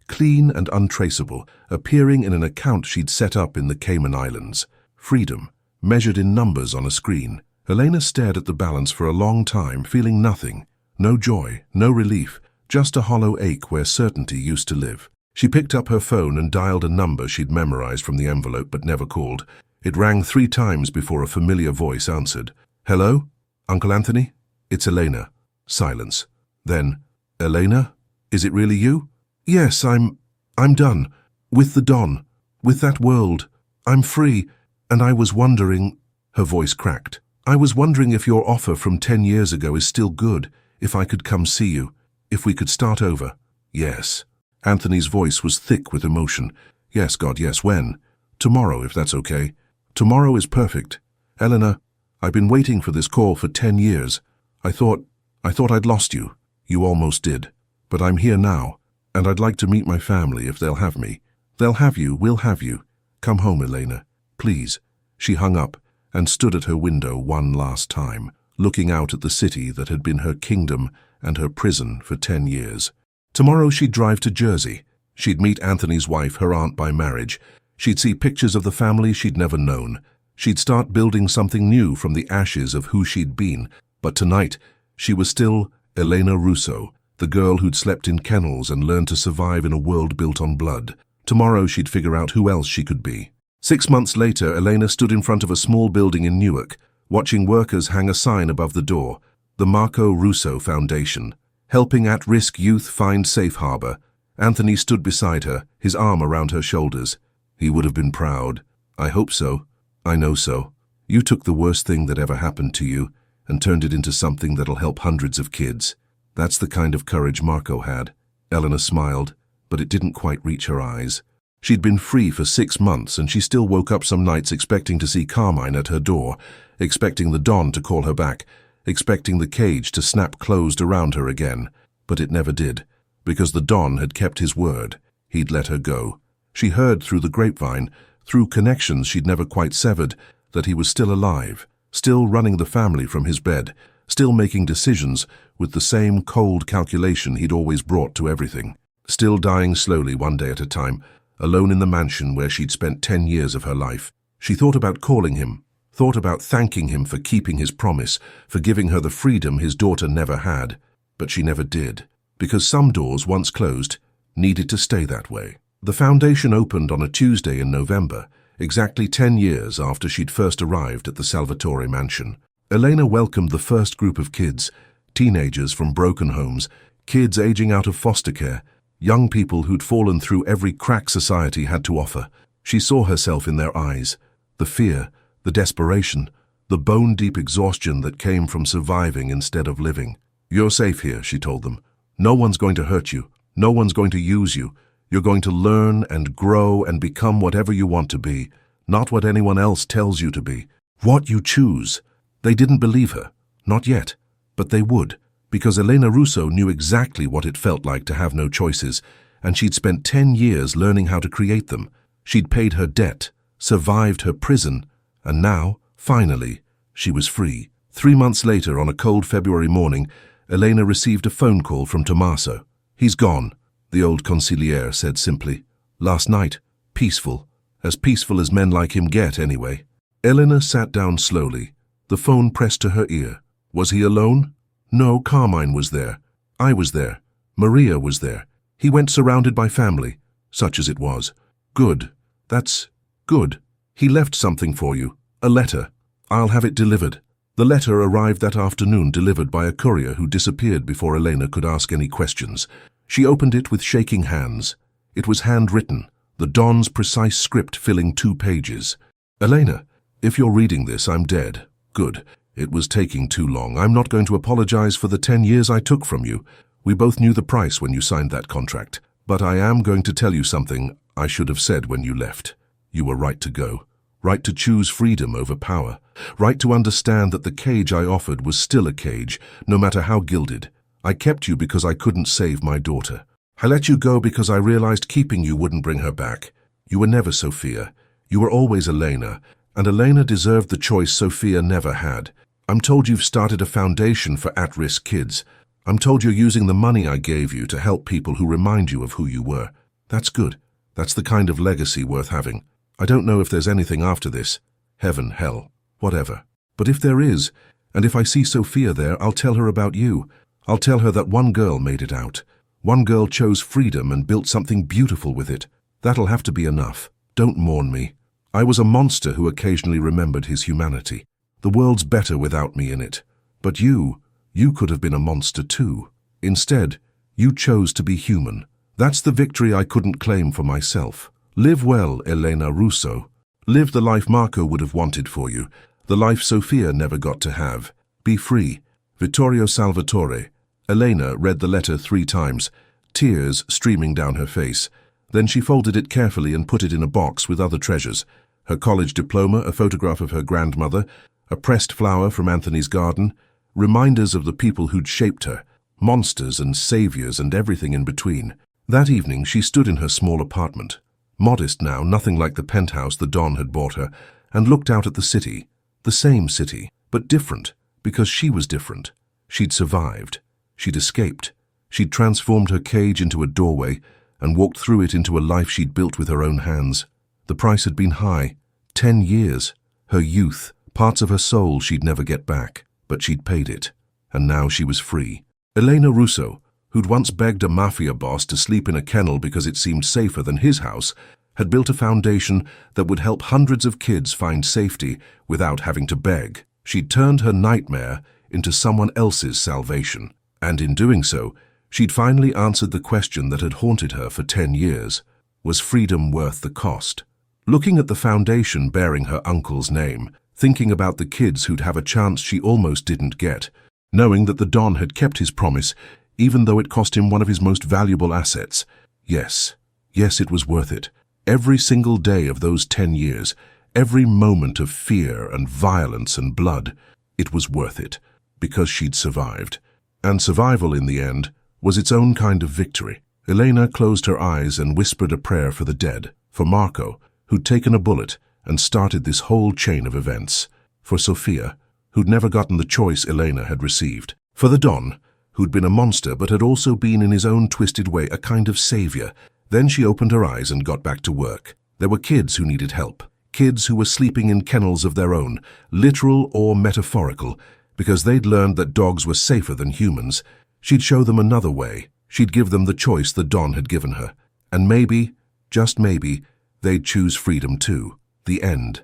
clean and untraceable, appearing in an account she'd set up in the Cayman Islands. Freedom, measured in numbers on a screen. Elena stared at the balance for a long time, feeling nothing. No joy, no relief, just a hollow ache where certainty used to live. She picked up her phone and dialed a number she'd memorized from the envelope but never called. It rang 3 times before a familiar voice answered. "Hello? Uncle Anthony? It's Elena." Silence. Then, "Elena? Is it really you?" "Yes, I'm done. With the Don. With that world. I'm free. And I was wondering..." Her voice cracked. "I was wondering if your offer from 10 years ago is still good, if I could come see you, if we could start over." "Yes." Anthony's voice was thick with emotion. "Yes, God, yes. When?" "Tomorrow, if that's okay." "Tomorrow is perfect. Elena, I've been waiting for this call for 10 years. I thought I'd lost you. You almost did. But I'm here now, and I'd like to meet my family if they'll have me." "They'll have you, we'll have you. Come home, Elena. Please." She hung up and stood at her window one last time, looking out at the city that had been her kingdom and her prison for 10 years. Tomorrow she'd drive to Jersey. She'd meet Anthony's wife, her aunt by marriage. She'd see pictures of the family she'd never known. She'd start building something new from the ashes of who she'd been. But tonight, she was still Elena Russo, the girl who'd slept in kennels and learned to survive in a world built on blood. Tomorrow she'd figure out who else she could be. 6 months later, Elena stood in front of a small building in Newark, watching workers hang a sign above the door, the Marco Russo Foundation, helping at-risk youth find safe harbor. Anthony stood beside her, his arm around her shoulders. He would have been proud. "I hope so. I know so. You took the worst thing that ever happened to you and turned it into something that'll help hundreds of kids. That's the kind of courage Marco had." Elena smiled, but it didn't quite reach her eyes. She'd been free for 6 months, and she still woke up some nights expecting to see Carmine at her door, expecting the Don to call her back, expecting the cage to snap closed around her again. But it never did, because the Don had kept his word. He'd let her go. She heard through the grapevine, through connections she'd never quite severed, that he was still alive, still running the family from his bed, still making decisions with the same cold calculation he'd always brought to everything, still dying slowly one day at a time, alone in the mansion where she'd spent 10 years of her life. She thought about calling him, thought about thanking him for keeping his promise, for giving her the freedom his daughter never had. But she never did, because some doors, once closed, needed to stay that way. The foundation opened on a Tuesday in November, exactly 10 years after she'd first arrived at the Salvatore mansion. Elena welcomed the first group of kids, teenagers from broken homes, kids aging out of foster care, young people who'd fallen through every crack society had to offer. She saw herself in their eyes, the fear, the desperation, the bone-deep exhaustion that came from surviving instead of living. "You're safe here," she told them. "No one's going to hurt you. No one's going to use you. You're going to learn and grow and become whatever you want to be, not what anyone else tells you to be. What you choose." They didn't believe her. Not yet. But they would, because Elena Russo knew exactly what it felt like to have no choices, and she'd spent 10 years learning how to create them. She'd paid her debt, survived her prison, and now, finally, she was free. 3 months later, on a cold February morning, Elena received a phone call from Tommaso. "He's gone," the old consigliere said simply. "Last night, peaceful as men like him get anyway." Elena sat down slowly, the phone pressed to her ear. Was he alone? No, Carmine was there. I was there. Maria was there. He went surrounded by family, such as it was. "Good. That's good. He left something for you. A letter. I'll have it delivered." The letter arrived that afternoon, delivered by a courier who disappeared before Elena could ask any questions. She opened it with shaking hands. It was handwritten, the Don's precise script filling 2 pages. Elena, if you're reading this, I'm dead. Good. It was taking too long. I'm not going to apologize for the 10 years I took from you. We both knew the price when you signed that contract. But I am going to tell you something I should have said when you left. You were right to go. Right to choose freedom over power. Right to understand that the cage I offered was still a cage, no matter how gilded. I kept you because I couldn't save my daughter. I let you go because I realized keeping you wouldn't bring her back. You were never Sophia. You were always Elena, and Elena deserved the choice Sophia never had. I'm told you've started a foundation for at-risk kids. I'm told you're using the money I gave you to help people who remind you of who you were. That's good. That's the kind of legacy worth having. I don't know if there's anything after this. Heaven, hell, whatever. But if there is, and if I see Sophia there, I'll tell her about you. I'll tell her that one girl made it out. One girl chose freedom and built something beautiful with it. That'll have to be enough. Don't mourn me. I was a monster who occasionally remembered his humanity. The world's better without me in it. But you could have been a monster too. Instead, you chose to be human. That's the victory I couldn't claim for myself. Live well, Elena Russo. Live the life Marco would have wanted for you. The life Sophia never got to have. Be free. Vittorio Salvatore. Elena read the letter 3 times, tears streaming down her face. Then she folded it carefully and put it in a box with other treasures. Her college diploma, a photograph of her grandmother, a pressed flower from Anthony's garden, reminders of the people who'd shaped her, monsters and saviors and everything in between. That evening she stood in her small apartment, modest now, nothing like the penthouse the Don had bought her, and looked out at the city. The same city, but different, because she was different. She'd survived. She'd escaped. She'd transformed her cage into a doorway and walked through it into a life she'd built with her own hands. The price had been high. 10 years. Her youth, parts of her soul she'd never get back. But she'd paid it. And now she was free. Elena Russo, who'd once begged a Mafia boss to sleep in a kennel because it seemed safer than his house, had built a foundation that would help hundreds of kids find safety without having to beg. She'd turned her nightmare into someone else's salvation. And in doing so, she'd finally answered the question that had haunted her for 10 years. Was freedom worth the cost? Looking at the foundation bearing her uncle's name, thinking about the kids who'd have a chance she almost didn't get, knowing that the Don had kept his promise, even though it cost him one of his most valuable assets. Yes, it was worth it. Every single day of those 10 years, every moment of fear and violence and blood, it was worth it, because she'd survived. And survival, in the end, was its own kind of victory. Elena closed her eyes and whispered a prayer for the dead, for Marco, who'd taken a bullet and started this whole chain of events, for Sophia, who'd never gotten the choice Elena had received, for the Don, who'd been a monster but had also been in his own twisted way a kind of savior. Then she opened her eyes and got back to work. There were kids who needed help, kids who were sleeping in kennels of their own, literal or metaphorical, because they'd learned that dogs were safer than humans. She'd show them another way. She'd give them the choice the Don had given her. And maybe, just maybe, they'd choose freedom too. The end.